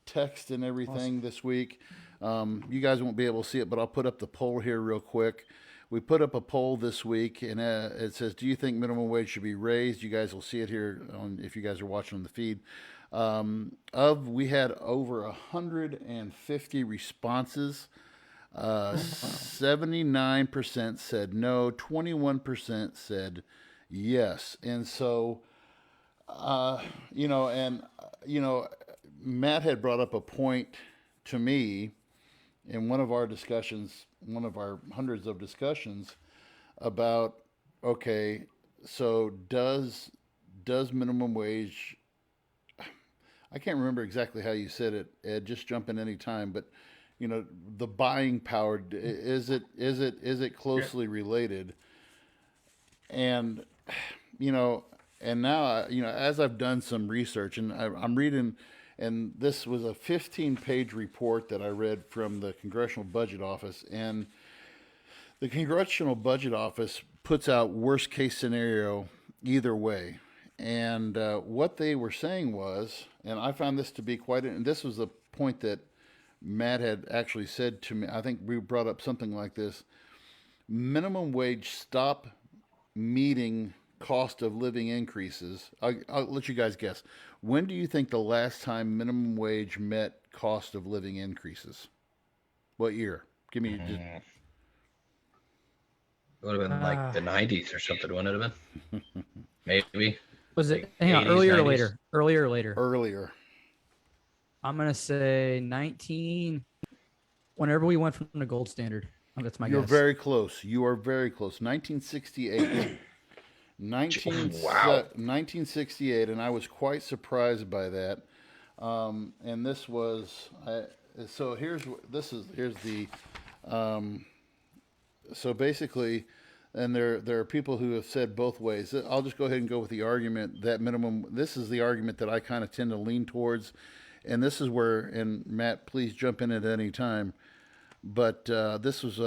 text and everything this week. You guys won't be able to see it, but I'll put up the poll here real quick. We put up a poll this week, and it says, "Do you think minimum wage should be raised?" You guys will see it here if you guys are watching on the feed. We had over 150 responses. 79% said no, 21% said yes. And so, Matt had brought up a point to me in one of our discussions, one of our hundreds of discussions about, okay, so does minimum wage, I can't remember exactly how you said it, Ed, just jump in any time, but the buying power, is it closely related? And and now as I've done some research, and I'm reading, and this was a 15-page report that I read from the Congressional Budget Office, and the Congressional Budget Office puts out worst case scenario either way. And what they were saying was, and I found this to be and this was the point that Matt had actually said to me, I think we brought up something like this: minimum wage stop meeting cost of living increases. I'll let you guys guess. When do you think the last time minimum wage met cost of living increases? What year? Give me just... It would have been like the 90s or something, wouldn't it have been? Maybe. Was it, like hang on, 80s, earlier 90s? or later? Earlier or later? Earlier. I'm going to say 19, whenever we went from the gold standard. Oh, that's my You're guess. very close. You are very close. 1968. Wow. 1968, and I was quite surprised by that. And this was, so here's the, so basically, and there are people who have said both ways. I'll just go ahead and go with the argument that this is the argument that I kind of tend to lean towards. And this is where, and Matt, please jump in at any time. But this was,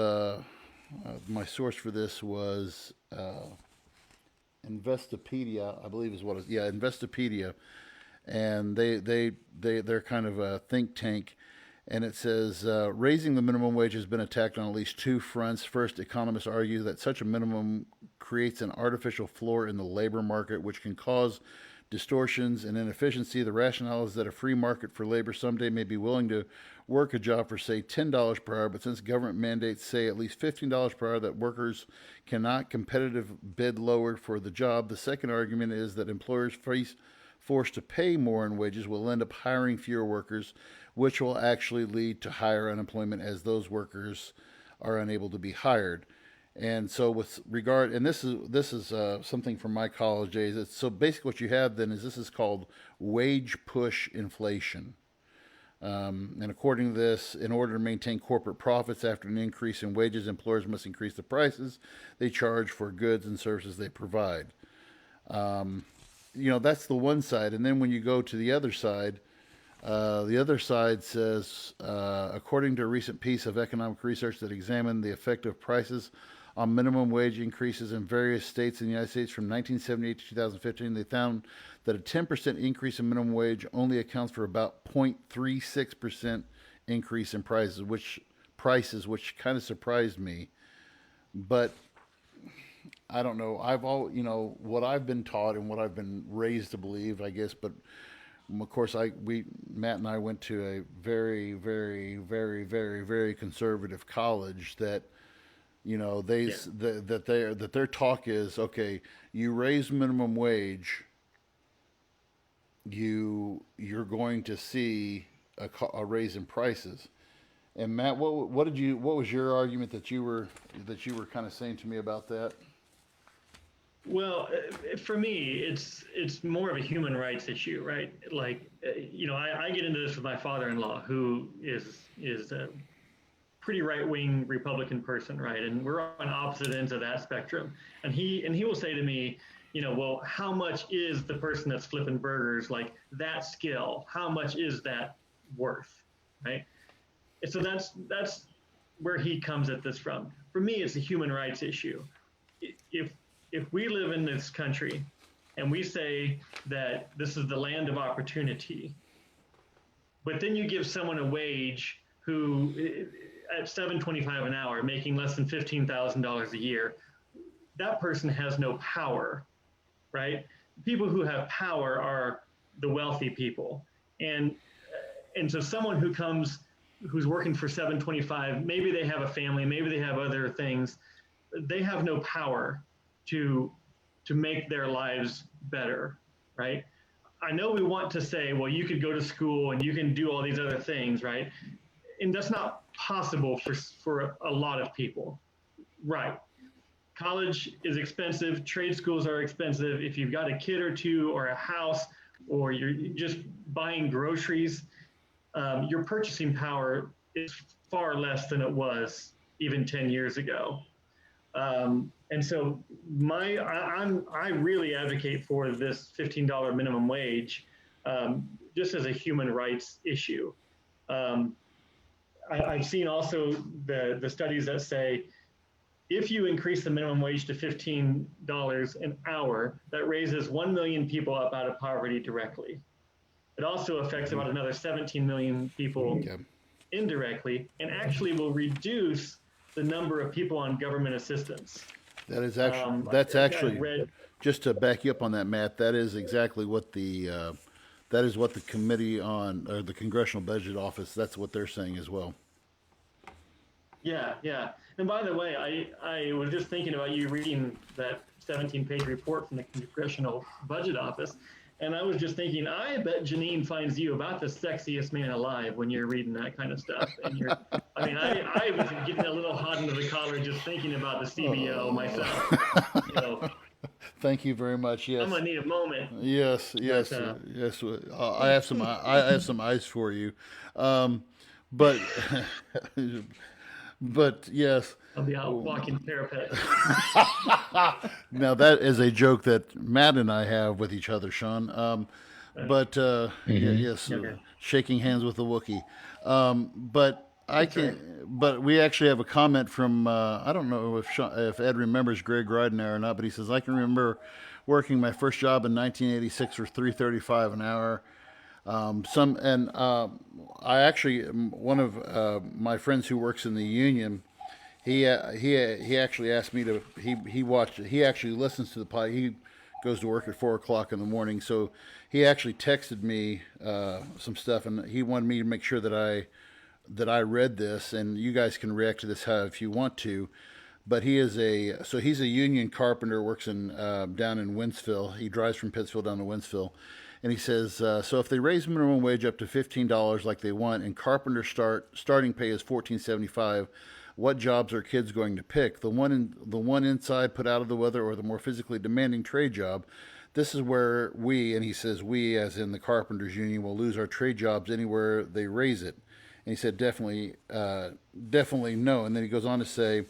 my source for this was Investopedia, I believe is what it is. Yeah, Investopedia. And they're kind of a think tank. And it says, raising the minimum wage has been attacked on at least two fronts. First, economists argue that such a minimum creates an artificial floor in the labor market, which can cause distortions and inefficiency. The rationale is that a free market for labor someday may be willing to work a job for, say, $10 per hour, but since government mandates say at least $15 per hour, that workers cannot competitive bid lower for the job. The second argument is that employers forced to pay more in wages will end up hiring fewer workers, which will actually lead to higher unemployment as those workers are unable to be hired. And so with regard, and this is something from my college days. So basically what you have then is this is called wage push inflation. And according to this, in order to maintain corporate profits after an increase in wages, employers must increase the prices they charge for goods and services they provide. That's the one side. And then when you go to the other side says, according to a recent piece of economic research that examined the effect of prices on minimum wage increases in various states in the United States from 1978 to 2015, they found that a 10% increase in minimum wage only accounts for about 0.36% increase in prices, which kind of surprised me. But I don't know. What I've been taught and what I've been raised to believe, I guess, but of course, Matt and I went to a very, very, very, very, very conservative college that, that their talk is, okay, you raise minimum wage, you're going to see a raise in prices. And Matt, what was your argument that you were kind of saying to me about that? Well, for me, it's more of a human rights issue, right? Like, I get into this with my father-in-law, who is a pretty right-wing Republican person, right? And we're on opposite ends of that spectrum. And he will say to me, well, how much is the person that's flipping burgers, like that skill? How much is that worth, right? And so that's where he comes at this from. For me, it's a human rights issue. If we live in this country and we say that this is the land of opportunity, but then you give someone a wage who at $7.25 an hour, making less than $15,000 a year, that person has no power, right? People who have power are the wealthy people. And so someone who's working for $7.25, maybe they have a family, maybe they have other things, they have no power to make their lives better, right? I know we want to say, well, you could go to school and you can do all these other things, right? And that's not possible for a lot of people, right? College is expensive. Trade schools are expensive. If you've got a kid or two or a house, or you're just buying groceries, your purchasing power is far less than it was even 10 years ago. And so I really advocate for this $15 minimum wage, just as a human rights issue. I've seen also the studies that say, if you increase the minimum wage to $15 an hour, that raises 1 million people up out of poverty directly. It also affects about another 17 million people indirectly, and actually will reduce the number of people on government assistance. That is actually, just to back you up on that, Matt, that is exactly what the committee on, or the Congressional Budget Office, that's what they're saying as well. Yeah. And by the way, I was just thinking about you reading that 17-page report from the Congressional Budget Office, and I was just thinking, I bet Janine finds you about the sexiest man alive when you're reading that kind of stuff. And I was getting a little hot under the collar just thinking about the CBO myself. Thank you very much. Yes, I'm gonna need a moment. Yes. I have some ice for you, but yes. I'll be out walking parapet. Now that is a joke that Matt and I have with each other, Sean. Yes, shaking hands with the Wookiee. But we actually have a comment from I don't know if Ed remembers Greg Ridenhour or not, but he says, I can remember working my first job in 1986 for $3.35 an hour. I actually, one of my friends who works in the union, he actually asked me to, he actually listens to the pod. He goes to work at 4:00 in the morning. So he actually texted me some stuff, and he wanted me to make sure that I read this, and you guys can react to this how if you want to. But he's a union carpenter, works down in Wentzville. He drives from Pittsfield down to Wentzville. And he says, so if they raise minimum wage up to $15 like they want, and carpenter starting pay is $14.75, what jobs are kids going to pick? The one inside, put out of the weather, or the more physically demanding trade job? This is where we, and he says we, as in the carpenters union, will lose our trade jobs anywhere they raise it. And he said, definitely no. And then he goes on to say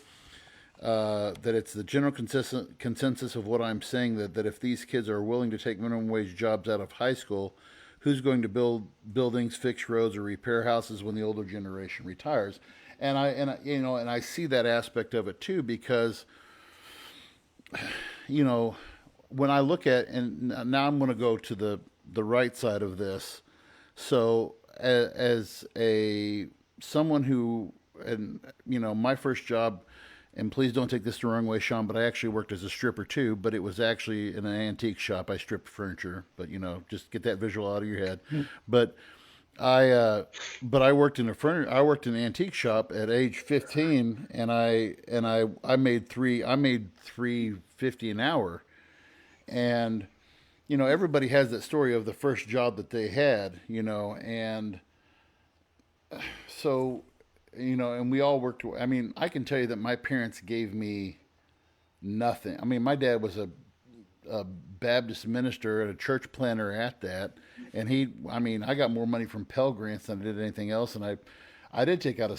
that it's the general consensus of what I'm saying, that if these kids are willing to take minimum wage jobs out of high school, who's going to build buildings, fix roads, or repair houses when the older generation retires? And I see that aspect of it too, because when I look at, and now I'm going to go to the right side of this. So as someone who, and my first job, and please don't take this the wrong way, Sean, but I actually worked as a stripper too, but it was actually in an antique shop. I stripped furniture, but just get that visual out of your head. But I worked in I worked in an antique shop at age 15, and I made $3.50 an hour. And everybody has that story of the first job that they had, and so and we all worked. I mean, I can tell you that my parents gave me nothing. I mean, my dad was a Baptist minister and a church planter at that, and I got more money from Pell Grants than I did anything else, and I did take out my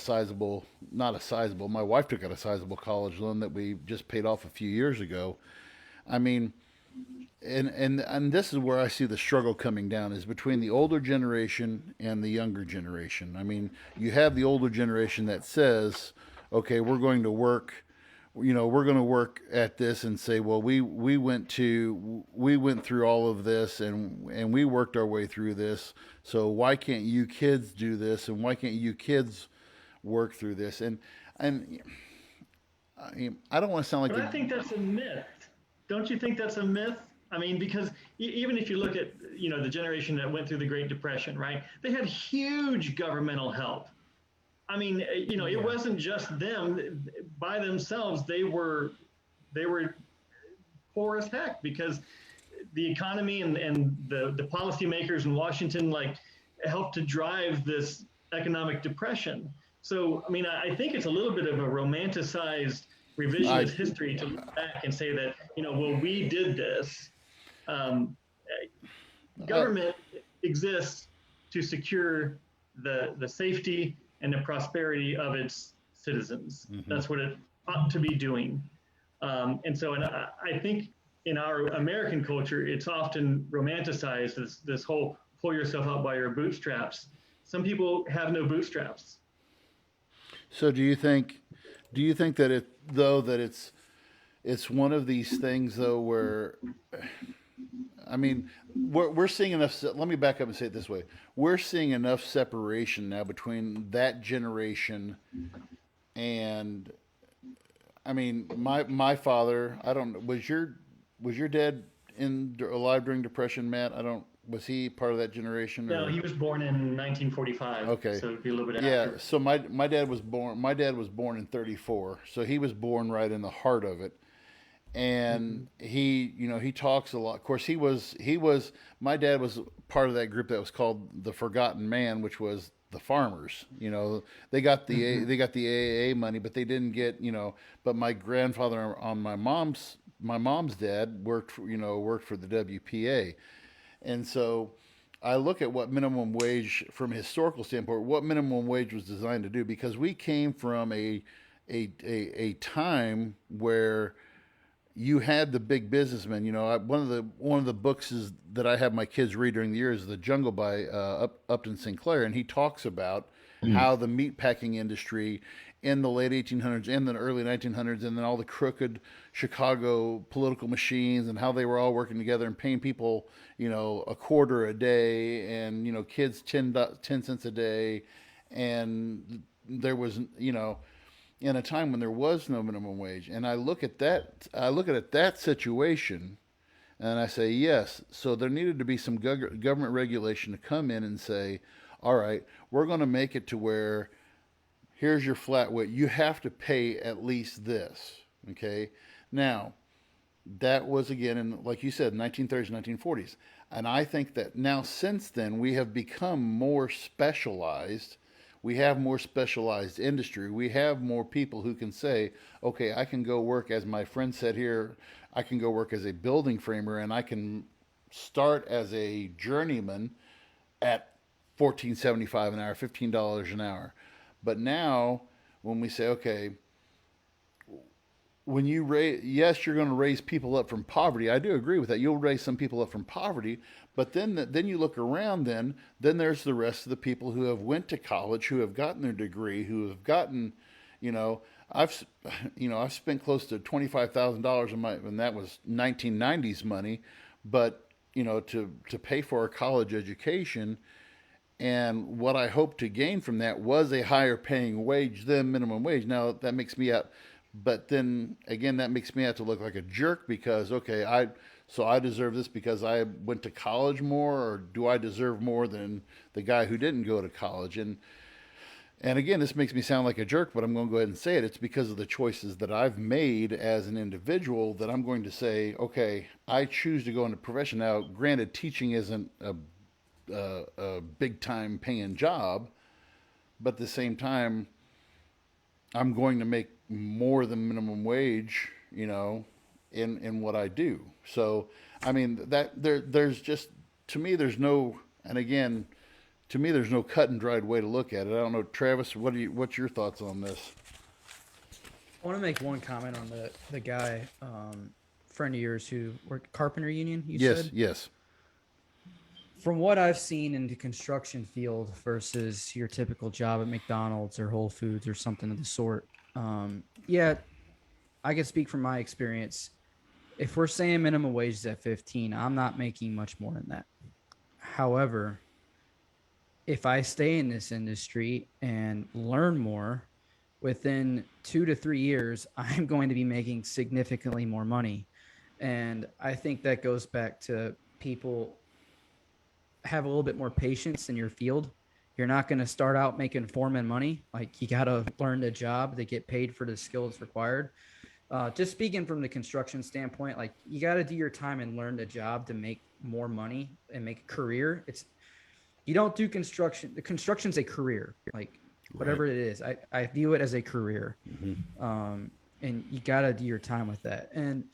wife took out a sizable college loan that we just paid off a few years ago. I mean, and this is where I see the struggle coming down, is between the older generation and the younger generation. I mean, you have the older generation that says, okay, we're going to work, we're going to work at this and say, well, we went through all of this and we worked our way through this. So why can't you kids do this? And why can't you kids work through this? And I don't want to sound like. But I think that's a myth. Don't you think that's a myth? I mean, because even if you look at, the generation that went through the Great Depression, right? They had huge governmental help. I mean, it wasn't just them by themselves. They were poor as heck because the economy and the policymakers in Washington helped to drive this economic depression. So, I mean, I think it's a little bit of a romanticized revisionist history to look back and say that, well, we did this. Government exists to secure the safety and the prosperity of its citizens. Mm-hmm. That's what it ought to be doing. And I think in our American culture, it's often romanticized this whole pull yourself up by your bootstraps. Some people have no bootstraps. So do you think that it's one of these things though where, I mean, we're seeing enough. Let me back up and say it this way: we're seeing enough separation now between that generation and, I mean, my father. I don't. Was your dad alive during Depression, Matt? Was he part of that generation? No, he was born in 1945. Okay, so it'd be a little bit after. Yeah, so my dad was born. My dad was born in 34, so he was born right in the heart of it. And he talks a lot. Of course, my dad was part of that group that was called the Forgotten Man, which was the farmers. They got the AAA money, but they didn't get, but my grandfather on my mom's dad worked for the WPA. And so I look at what minimum wage, from a historical standpoint, what minimum wage was designed to do, because we came from a time where you had the big businessmen. One of the books that I have my kids read during the year is The Jungle by Upton Sinclair, and he talks about how the meatpacking industry in the late 1800s and the early 1900s, and then all the crooked Chicago political machines, and how they were all working together and paying people, a quarter a day, and kids 10 cents a day, and there was, in a time when there was no minimum wage. And I look at that situation, and I say, yes, so there needed to be some government regulation to come in and say, all right, we're going to make it to where here's your flat rate. You have to pay at least this, okay? Now, that was, again, like you said, 1930s, 1940s. And I think that now, since then, we have become more specialized. We have more specialized industry. We have more people who can say, okay, I can go work, as my friend said here, I can go work as a building framer, and I can start as a journeyman at $14.75 an hour, $15 an hour. But now, when we say, okay, when you yes, you're going to raise people up from poverty. I do agree with that. You'll raise some people up from poverty, but then you look around. Then there's the rest of the people who have went to college, who have gotten their degree, who have gotten, I've spent close to $25,000 and that was 1990s money, but to pay for a college education. And what I hope to gain from that was a higher paying wage than minimum wage. Now, that makes me out, but then again, that makes me out to look like a jerk because, okay, I deserve this because I went to college more, or do I deserve more than the guy who didn't go to college? And again, this makes me sound like a jerk, but I'm going to go ahead and say it. It's because of the choices that I've made as an individual that I'm going to say, okay, I choose to go into profession. Now, granted, teaching isn't a big time paying job, but at the same time, I'm going to make more than minimum wage, in what I do. So, I mean, that there's just, to me, there's no, and again, to me, there's no cut and dried way to look at it. I don't know, Travis, what's your thoughts on this? I want to make one comment on the guy, friend of yours who worked Carpenter Union. You said? Yes. From what I've seen in the construction field versus your typical job at McDonald's or Whole Foods or something of the sort, Yeah, I can speak from my experience. If we're saying minimum wage is at 15, I'm not making much more than that. However, if I stay in this industry and learn more, within 2 to 3 years, I'm going to be making significantly more money. And I think that goes back to people have a little bit more patience in your field. You're not going to start out making foreman money. Like, you got to learn the job to get paid for the skills required. Just speaking from the construction standpoint, like, you got to do your time and learn the job to make more money and make a career. You don't do construction. The construction's a career, like whatever it is. I view it as a career. And you got to do your time with that. And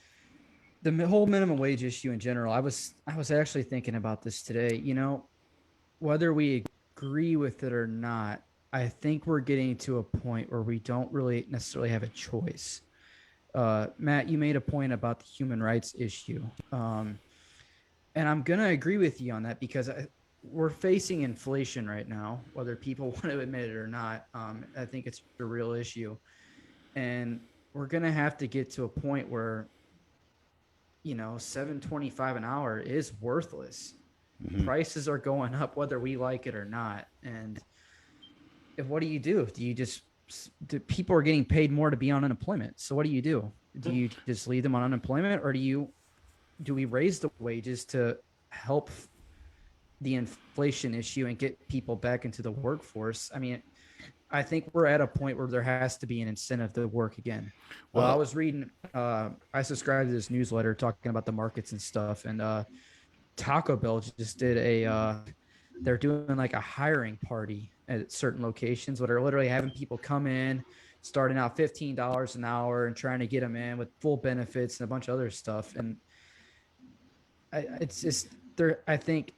the whole minimum wage issue in general, I was actually thinking about this today. Whether we agree with it or not, I think we're getting to a point where we don't really necessarily have a choice. Matt, you made a point about the human rights issue. And I'm going to agree with you on that, because we're facing inflation right now, whether people want to admit it or not. I think it's a real issue. And we're going to have to get to a point where, $7.25 an hour is worthless. Prices are going up, whether we like it or not. And what do? People are getting paid more to be on unemployment. So what do? Do you just leave them on unemployment, or do we raise the wages to help the inflation issue and get people back into the workforce? I mean, I think we're at a point where there has to be an incentive to work again. Well, I was reading, I subscribed to this newsletter talking about the markets and stuff, and Taco Bell just did they're doing like a hiring party at certain locations where they're literally having people come in, starting out $15 an hour and trying to get them in with full benefits and a bunch of other stuff. And it's just there. I think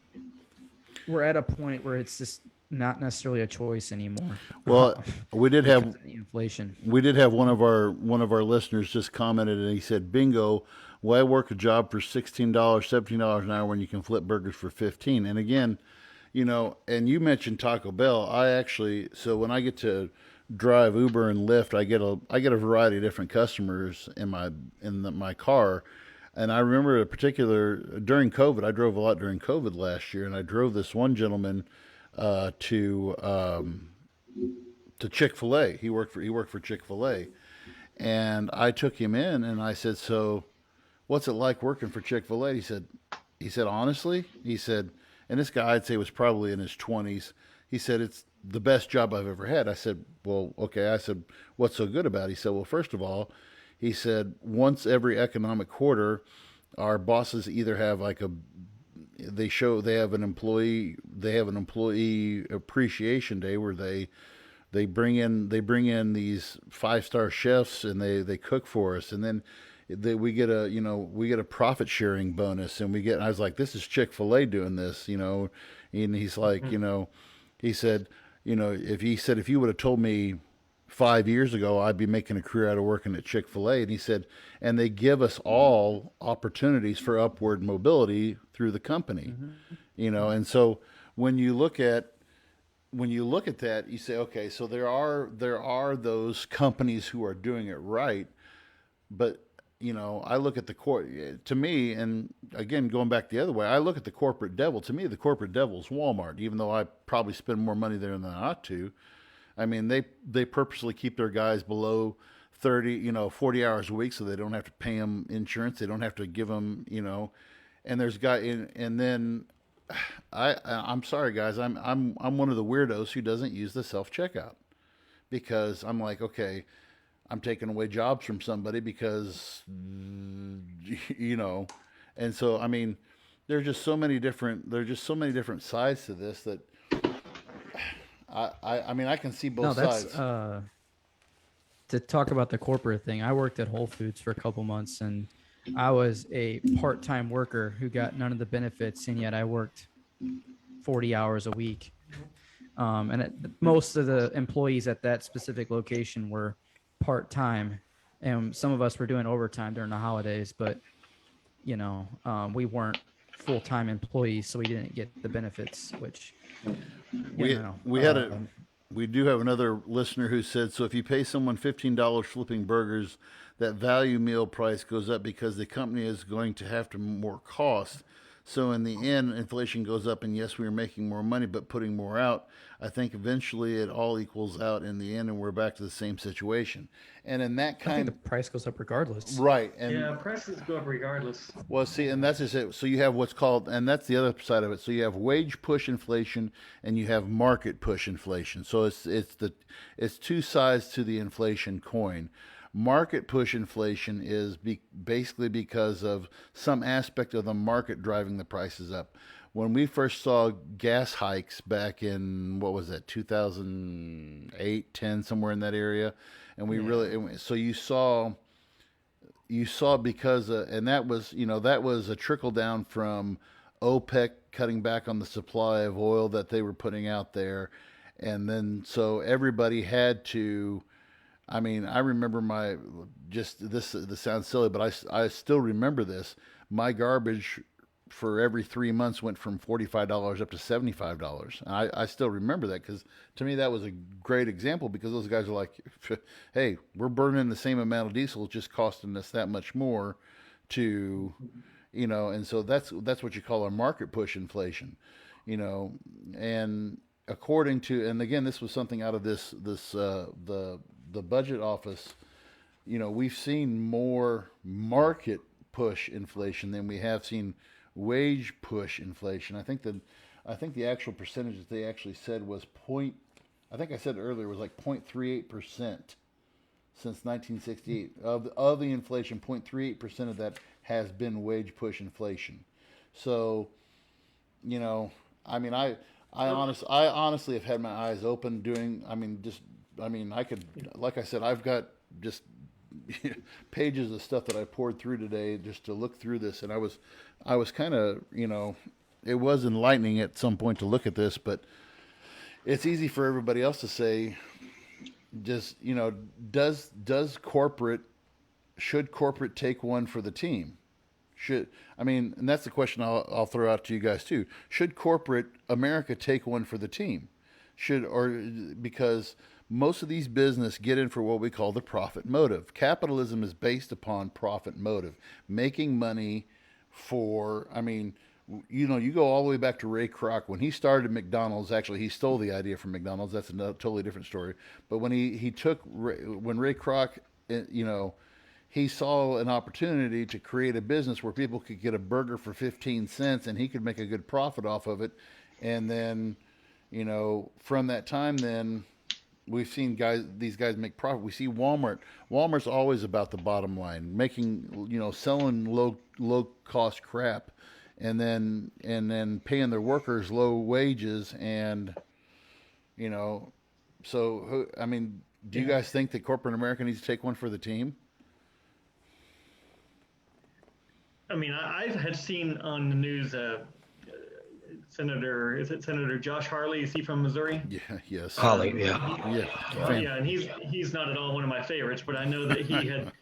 we're at a point where it's just not necessarily a choice anymore. Well, we did have inflation. We did have one of our listeners just commented, and he said, "Bingo! Why work a job for $16, $17 an hour when you can flip burgers for 15?" And again, and you mentioned Taco Bell. So when I get to drive Uber and Lyft, I get a variety of different customers in my car. And I remember during COVID, I drove a lot during COVID last year, and I drove this one gentleman to Chick-fil-A. He worked for Chick-fil-A, and I took him in and I said, "So, what's it like working for Chick-fil-A?" He said, "Honestly," he said, and this guy I'd say was probably in his 20s. He said, "It's the best job I've ever had." I said, "Well, okay." I said, "What's so good about it?" He said, "Well, first of all," he said, "once every economic quarter, our bosses either have they have an employee appreciation day where they bring in these 5-star chefs and they cook for us, and then we get a profit sharing bonus, and I was like, this is Chick-fil-A doing this, and he's like, he said, if you would have told me 5 years ago I'd be making a career out of working at Chick-fil-A. And he said, and they give us all opportunities for upward mobility through the company, and so when you look at that, you say, okay, so there are those companies who are doing it right, but I look at to me, and again, going back the other way, I look at the corporate devil. To me, the corporate devil is Walmart, even though I probably spend more money there than I ought to. I mean, they purposely keep their guys below 40 hours a week, so they don't have to pay them insurance. They don't have to give them, and and then I'm sorry, guys, I'm one of the weirdos who doesn't use the self-checkout, because I'm like, okay, I'm taking away jobs from somebody because, and so, I mean, there's just so many different sides to this that I mean, I can see both sides. To talk about the corporate thing, I worked at Whole Foods for a couple months, and I was a part-time worker who got none of the benefits, and yet I worked 40 hours a week. Most of the employees at that specific location were part-time, and some of us were doing overtime during the holidays, but we weren't full-time employees, so we didn't get the benefits, which we had we do have another listener who said, so if you pay someone $15 flipping burgers, that value meal price goes up because the company is going to have to more cost. So in the end, inflation goes up, and yes, we are making more money, but putting more out. I think eventually it all equals out in the end, and we're back to the same situation. And in that I think the price goes up regardless. right? And prices go up regardless. well, see, and that's just it. So you have what's called, and that's the other side of it. So you have wage push inflation, and you have market push inflation. So it's two sides to the inflation coin. Market push inflation is basically because of some aspect of the market driving the prices up. When we first saw gas hikes back in, what was that, 2008, 10, somewhere in that area, and we really, so you saw because, and that was a trickle down from OPEC cutting back on the supply of oil that they were putting out there, and then so everybody had to. I mean, I remember this sounds silly, but I still remember this. My garbage for every 3 months went from $45 up to $75. And I still remember that because to me that was a great example because those guys are like, hey, we're burning the same amount of diesel, it's just costing us that much more to, and so that's what you call a market push inflation, and according to, and again, this was something out of the budget office, we've seen more market push inflation than we have seen wage push inflation. I think the actual percentage that they actually said was I think I said earlier was like 0.38% since 1968 of the inflation. 0.38% of that has been wage push inflation. So, I mean, I honestly have had my eyes open doing. I could, like I said, I've got just pages of stuff that I poured through today just to look through this, and I was kind of, it was enlightening at some point to look at this, but it's easy for everybody else to say, just, should corporate take one for the team? And that's the question I'll throw out to you guys too. Should corporate America take one for the team? Because most of these business get in for what we call the profit motive. Capitalism is based upon profit motive, making money you go all the way back to Ray Kroc. When he started McDonald's, actually, he stole the idea from McDonald's. That's a totally different story. But when when Ray Kroc, he saw an opportunity to create a business where people could get a burger for 15 cents and he could make a good profit off of it. And then, from that time, then we've seen these guys make profit. We see Walmart. Walmart's always about the bottom line, selling low cost crap, and then paying their workers low wages, and so do you guys think that corporate America needs to take one for the team? I had seen on the news Senator Josh Hawley, is he from Missouri? Yeah, yes. Hawley, yeah. Yeah, and he's not at all one of my favorites, but I know that he had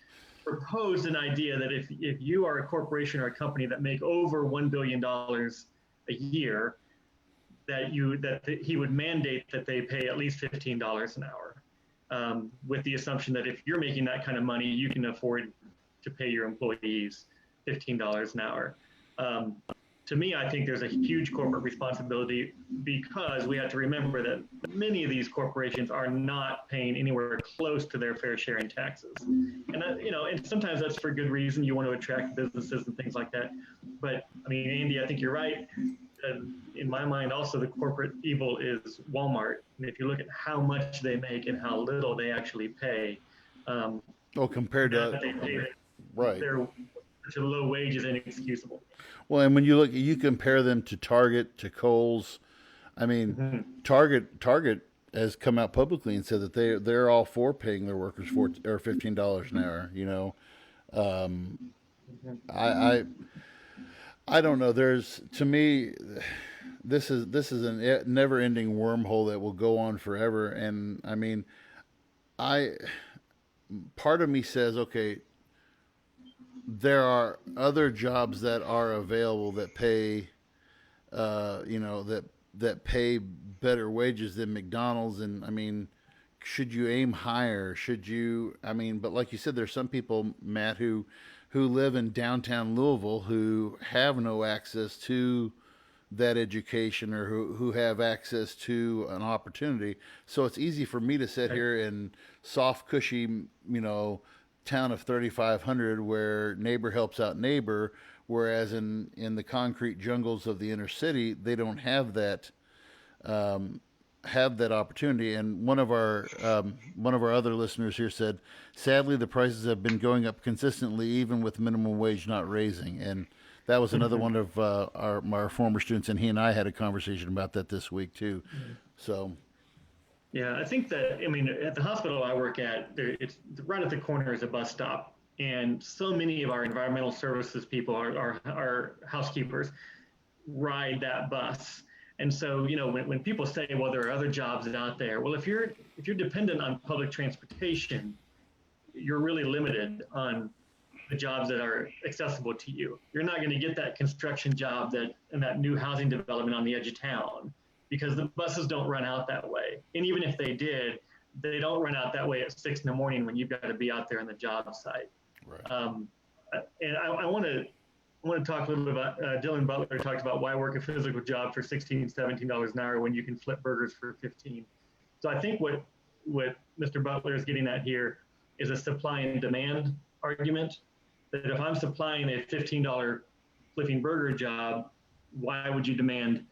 proposed an idea that if you are a corporation or a company that make over $1 billion a year, that he would mandate that they pay at least $15 an hour, with the assumption that if you're making that kind of money, you can afford to pay your employees $15 an hour. To me, I think there's a huge corporate responsibility because we have to remember that many of these corporations are not paying anywhere close to their fair share in taxes. And and sometimes that's for good reason. You want to attract businesses and things like that. But Andy, I think you're right. In my mind, also the corporate evil is Walmart. And if you look at how much they make and how little they actually pay, compared to right, their such a low wage is inexcusable. Well, and when you compare them to Target, to Kohl's. Target has come out publicly and said that they're all for paying their workers $15 an hour. I don't know. To me, this is a never-ending wormhole that will go on forever. And part of me says, okay, there are other jobs that are available that pay, that pay better wages than McDonald's. And I mean, should you aim higher? Should you? I mean, but like you said, there's some people, Matt, who live in downtown Louisville who have no access to that education, or who have access to an opportunity. So it's easy for me to sit here in soft, cushy, town of 3,500 where neighbor helps out neighbor, whereas in the concrete jungles of the inner city, they don't have that opportunity. And one of our other listeners here said, sadly, the prices have been going up consistently, even with minimum wage not raising. And that was another one of our former students, and he and I had a conversation about that this week too. So, yeah, I think that, I mean, at the hospital I work at, it's right at the corner is a bus stop, and so many of our environmental services people, our housekeepers, ride that bus. And so, when people say, well, there are other jobs out there, well, if you're dependent on public transportation, you're really limited on the jobs that are accessible to you. You're not going to get that construction job and that new housing development on the edge of town, because the buses don't run out that way. And even if they did, they don't run out that way at 6 a.m. when you've got to be out there on the job site. right. And I want to talk a little bit about, Dylan Butler talked about why work a physical job for $16, $17 an hour when you can flip burgers for 15. So I think what Mr. Butler is getting at here is a supply and demand argument. That if I'm supplying a $15 flipping burger job, why would you demand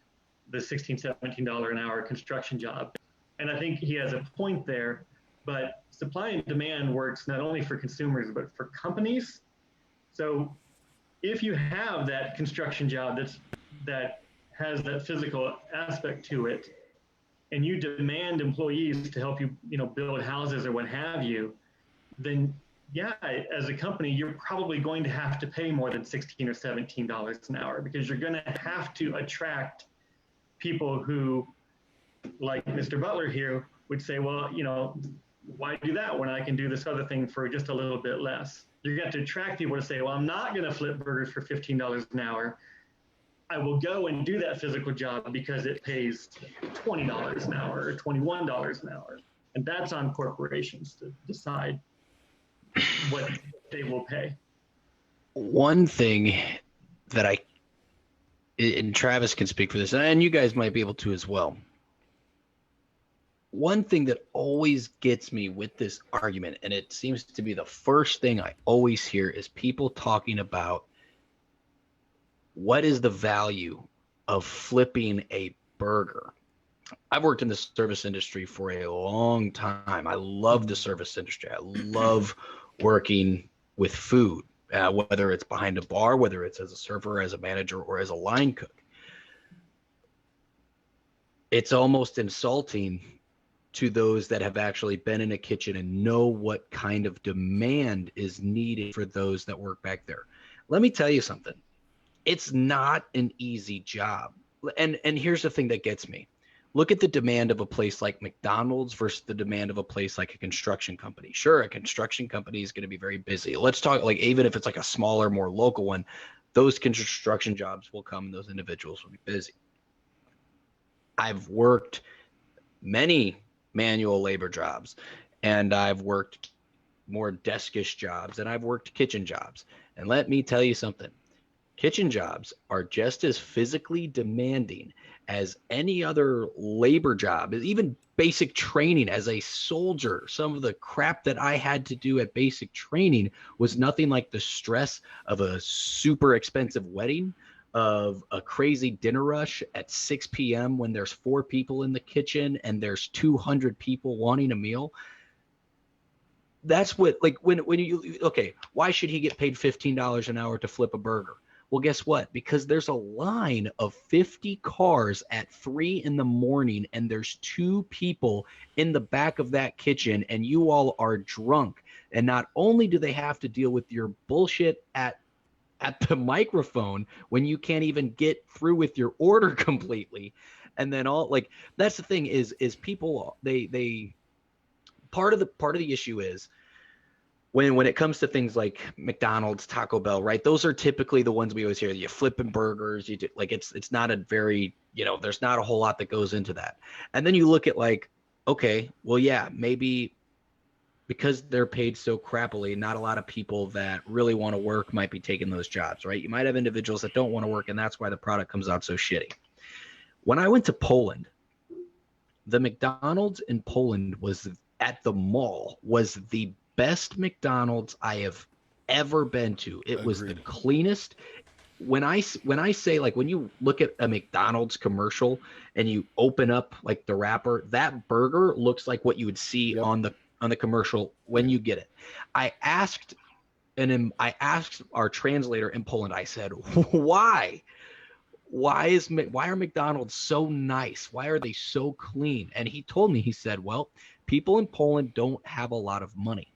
the $16, $17 an hour construction job? And I think he has a point there, but supply and demand works not only for consumers, but for companies. So if you have that construction job that has that physical aspect to it, and you demand employees to help you, build houses or what have you, then yeah, as a company, you're probably going to have to pay more than $16 or $17 an hour, because you're going to have to attract people who, like Mr. Butler here, would say, well, why do that when I can do this other thing for just a little bit less? You're going to have to attract people to say, well, I'm not going to flip burgers for $15 an hour. I will go and do that physical job because it pays $20 an hour or $21 an hour. And that's on corporations to decide what they will pay. One thing that and Travis can speak for this, and you guys might be able to as well. One thing that always gets me with this argument, and it seems to be the first thing I always hear, is people talking about what is the value of flipping a burger. I've worked in the service industry for a long time. I love the service industry. I love working with food, whether it's behind a bar, whether it's as a server, as a manager, or as a line cook. It's almost insulting to those that have actually been in a kitchen and know what kind of demand is needed for those that work back there. Let me tell you something. It's not an easy job. And here's the thing that gets me. Look at the demand of a place like McDonald's versus the demand of a place like a construction company. Sure, a construction company is going to be very busy. Let's talk, like, even if it's like a smaller, more local one, those construction jobs will come and those individuals will be busy. I've worked many manual labor jobs, and I've worked more deskish jobs, and I've worked kitchen jobs. And let me tell you something. Kitchen jobs are just as physically demanding as any other labor job, even basic training as a soldier. Some of the crap that I had to do at basic training was nothing like the stress of a super expensive wedding, of a crazy dinner rush at 6 p.m. when there's 4 people in the kitchen and there's 200 people wanting a meal. That's what, like, when you, okay, why should he get paid $15 an hour to flip a burger? Well, guess what? Because there's a line of 50 cars at 3 a.m. and there's 2 people in the back of that kitchen, and you all are drunk. And not only do they have to deal with your bullshit at the microphone when you can't even get through with your order completely, and then all, like, that's the thing is people, they part of the issue is when it comes to things like McDonald's, Taco Bell, right? Those are typically the ones we always hear. You flipping burgers, you do, like it's not a very, there's not a whole lot that goes into that. And then you look at like, okay, well, yeah, maybe because they're paid so crappily, not a lot of people that really want to work might be taking those jobs, right? You might have individuals that don't want to work, and that's why the product comes out so shitty. When I went to Poland, the McDonald's in Poland was at the mall was the best McDonald's I have ever been to. It was the cleanest. When I say, like, when you look at a McDonald's commercial and you open up like the wrapper, that burger looks like what you would see on the commercial when you get it. I asked our translator in Poland, I said, why are McDonald's so nice? Why are they so clean? And he told me, he said, well, people in Poland don't have a lot of money,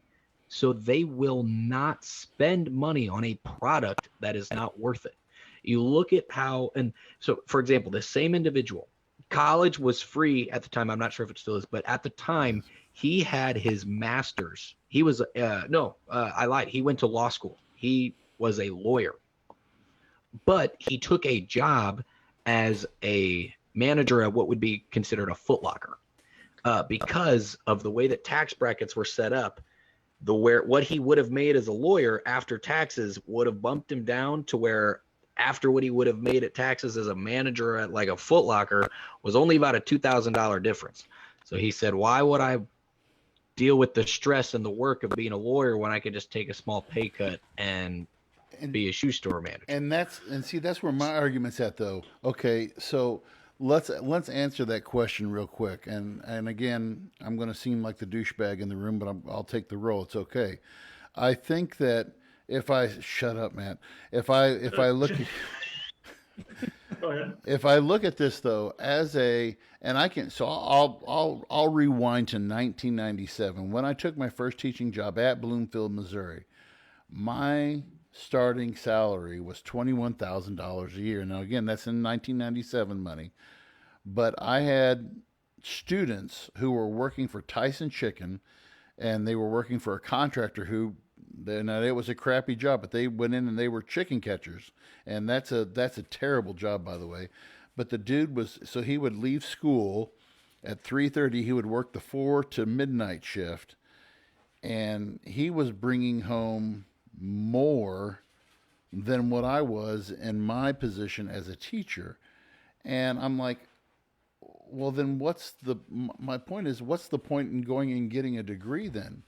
so they will not spend money on a product that is not worth it. You look at how, and so, for example, the same individual, college was free at the time. I'm not sure if it still is, but at the time he had his master's. He was, I lied. He went to law school. He was a lawyer, but he took a job as a manager at what would be considered a Foot Locker. Because of the way that tax brackets were set up, what he would have made as a lawyer after taxes would have bumped him down to where after what he would have made at taxes as a manager at like a Foot Locker was only about a $2,000 difference. So he said, why would I deal with the stress and the work of being a lawyer when I could just take a small pay cut and be a shoe store manager? And that's where my argument's at, though. Okay, so let's answer that question real quick. And again, I'm going to seem like the douchebag in the room, but I'll take the role. It's okay. I think that shut up, Matt. If I look at Go ahead. If I look at this though I'll rewind to 1997 when I took my first teaching job at Bloomfield, Missouri. My starting salary was $21,000 a year. Now again, that's in 1997 money, but I had students who were working for Tyson Chicken, and they were working for a contractor who. Now it was a crappy job, but they went in and they were chicken catchers, and that's a terrible job, by the way. But the dude he would leave school at 3:30. He would work the 4 to midnight shift, and he was bringing home more than what I was in my position as a teacher. And I'm like, well, then my point is, what's the point in going and getting a degree then?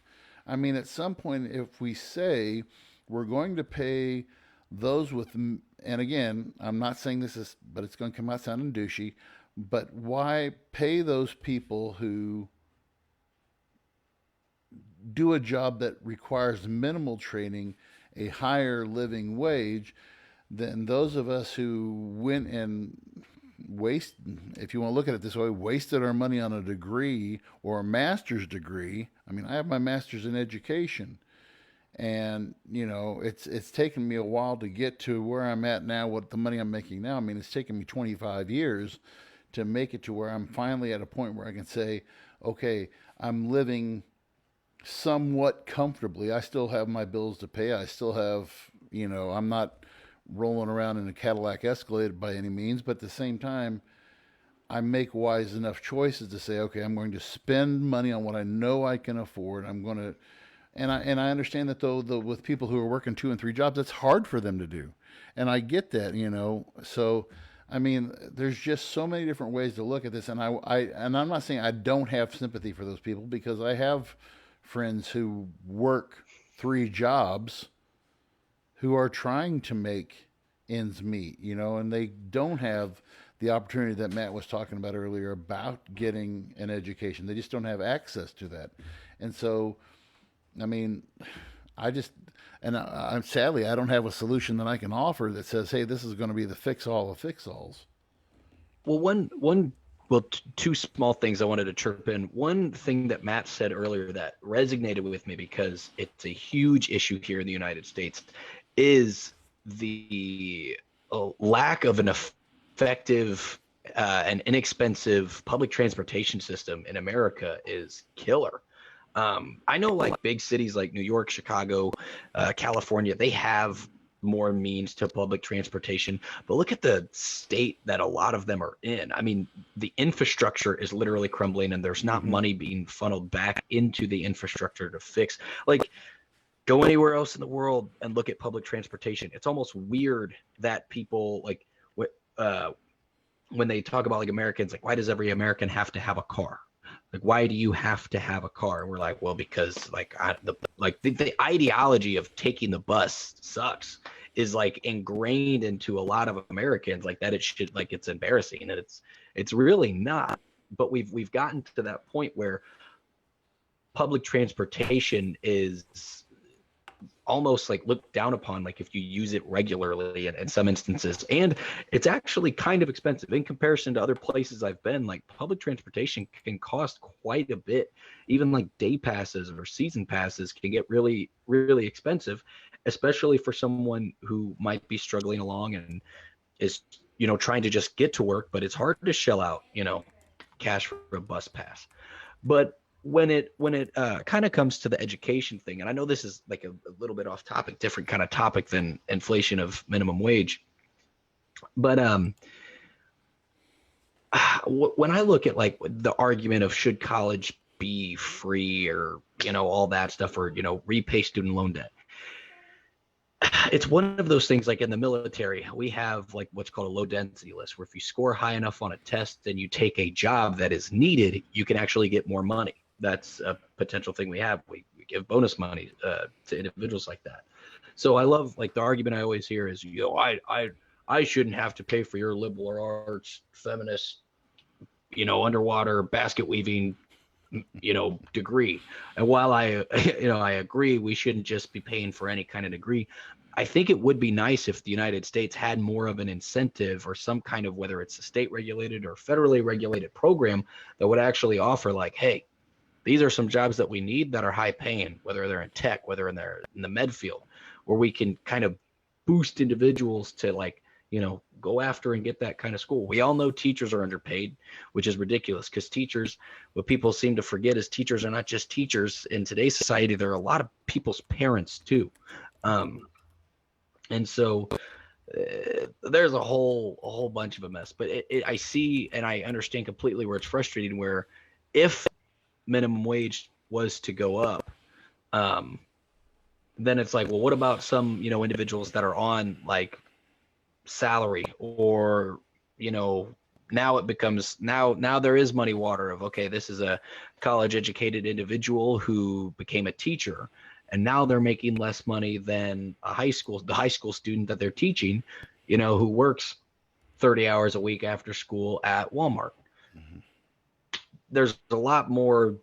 I mean, at some point, if we say we're going to pay those with, and again, I'm not saying but it's going to come out sounding douchey, but why pay those people who do a job that requires minimal training a higher living wage than those of us who went and if you want to look at it this way, wasted our money on a degree or a master's degree. I mean, I have my master's in education, and it's taken me a while to get to where I'm at now, what the money I'm making now. I mean, it's taken me 25 years to make it to where I'm finally at a point where I can say, okay, I'm living somewhat comfortably. I still have my bills to pay. I still have, I'm not rolling around in a Cadillac Escalade by any means, but at the same time, I make wise enough choices to say, okay, I'm going to spend money on what I know I can afford. I'm going to, and I understand that though, with people who are working 2 and 3 jobs, it's hard for them to do, and I get that, So, I mean, there's just so many different ways to look at this, and I'm not saying I don't have sympathy for those people, because I have friends who work 3 jobs who are trying to make ends meet, and they don't have the opportunity that Matt was talking about earlier about getting an education. They just don't have access to that. And so, I mean, sadly, I don't have a solution that I can offer that says, hey, this is going to be the fix-all of fix-alls. Well, two small things I wanted to chirp in. One thing that Matt said earlier that resonated with me, because it's a huge issue here in the United States, is the lack of an effective and inexpensive public transportation system in America is killer. I know like big cities like New York, Chicago, California, they have more means to public transportation, but look at the state that a lot of them are in. I mean, the infrastructure is literally crumbling and there's not money being funneled back into the infrastructure to fix. Like, go anywhere else in the world and look at public transportation. It's almost weird that people like when they talk about like Americans, like, why does every American have to have a car? Like, why do you have to have a car? And we're like, well, because like the ideology of taking the bus sucks is like ingrained into a lot of Americans, like that it should, like, it's embarrassing, and it's really not. But we've gotten to that point where public transportation is almost like looked down upon, like if you use it regularly in some instances, and it's actually kind of expensive in comparison to other places I've been. Like, public transportation can cost quite a bit. Even like day passes or season passes can get really, really expensive, especially for someone who might be struggling along and is, trying to just get to work, but it's hard to shell out, cash for a bus pass. But when it kind of comes to the education thing, and I know this is like a little bit off topic, different kind of topic than inflation of minimum wage, but when I look at like the argument of should college be free or all that stuff, or repay student loan debt, it's one of those things. Like in the military, we have like what's called a low density list, where if you score high enough on a test and you take a job that is needed, you can actually get more money. That's a potential thing we have. We give bonus money to individuals like that. So I love, like, the argument I always hear is, I shouldn't have to pay for your liberal arts, feminist, underwater basket weaving, degree. And while I agree we shouldn't just be paying for any kind of degree, I think it would be nice if the United States had more of an incentive, or some kind of, whether it's a state regulated or federally regulated program, that would actually offer like, hey, these are some jobs that we need that are high paying, whether they're in tech, whether they're in the med field, where we can kind of boost individuals to, like, go after and get that kind of school. We all know teachers are underpaid, which is ridiculous, because teachers, what people seem to forget is teachers are not just teachers in today's society. They're a lot of people's parents too. And so there's a whole bunch of a mess, but I see and I understand completely where it's frustrating, where if minimum wage was to go up, then it's like, well, what about some, individuals that are on like salary, or, now it becomes, now there is muddy water of, okay, this is a college educated individual who became a teacher, and now they're making less money than the high school student that they're teaching, who works 30 hours a week after school at Walmart. There's a lot more,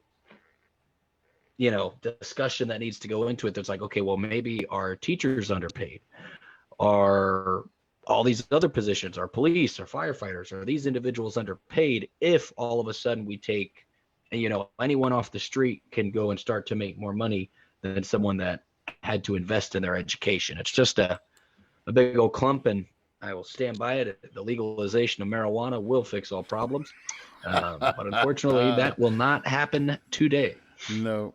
discussion that needs to go into it. There's like, okay, well, maybe our teachers underpaid, are all these other positions, our police or firefighters, are these individuals underpaid? If all of a sudden we take, anyone off the street can go and start to make more money than someone that had to invest in their education. It's just a big old clump, and I will stand by it. The legalization of marijuana will fix all problems. But unfortunately, that will not happen today. No.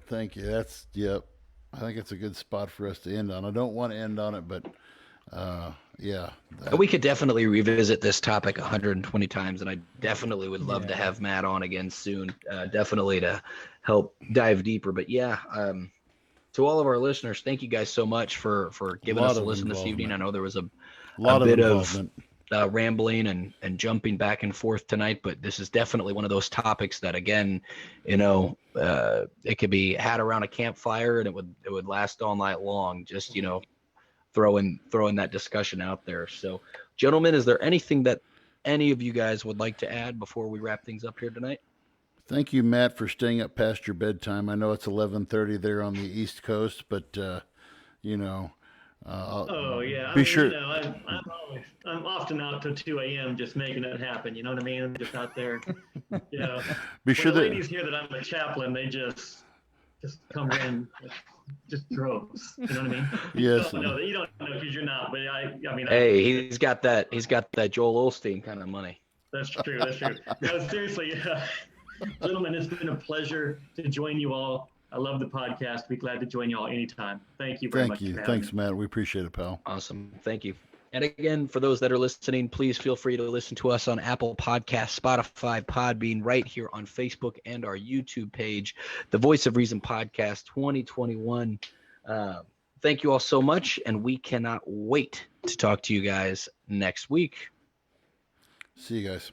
Thank you. Yep. I think it's a good spot for us to end on. I don't want to end on it, but yeah. We could definitely revisit this topic 120 times, and I definitely would love to have Matt on again soon, definitely to help dive deeper. But yeah, to all of our listeners, thank you guys so much for giving us a listen this evening. I know there was a bit of rambling and jumping back and forth tonight, but this is definitely one of those topics that, again, it could be had around a campfire and it would last all night long, just throwing that discussion out there. So, gentlemen, is there anything that any of you guys would like to add before we wrap things up here tonight? Thank you, Matt, for staying up past your bedtime. I know it's 11:30 there on the East Coast, but oh yeah, be sure. I'm often out till 2 a.m. just making it happen. You know what I mean? I'm just out there. Be sure the that ladies hear that I'm a chaplain, they just come in, just droves. You know what I mean? Yes. You don't know because you're not. But I mean. Hey, he's got that Joel Osteen kind of money. That's true. No, seriously. Gentlemen, it's been a pleasure to join you all. I love the podcast. Be glad to join you all anytime. Thank you very much. Thank you. Thanks, Matt. We appreciate it, pal. Awesome. Thank you. And again, for those that are listening, please feel free to listen to us on Apple Podcasts, Spotify, Podbean, right here on Facebook and our YouTube page, The Voice of Reason Podcast 2021. Thank you all so much, and we cannot wait to talk to you guys next week. See you guys.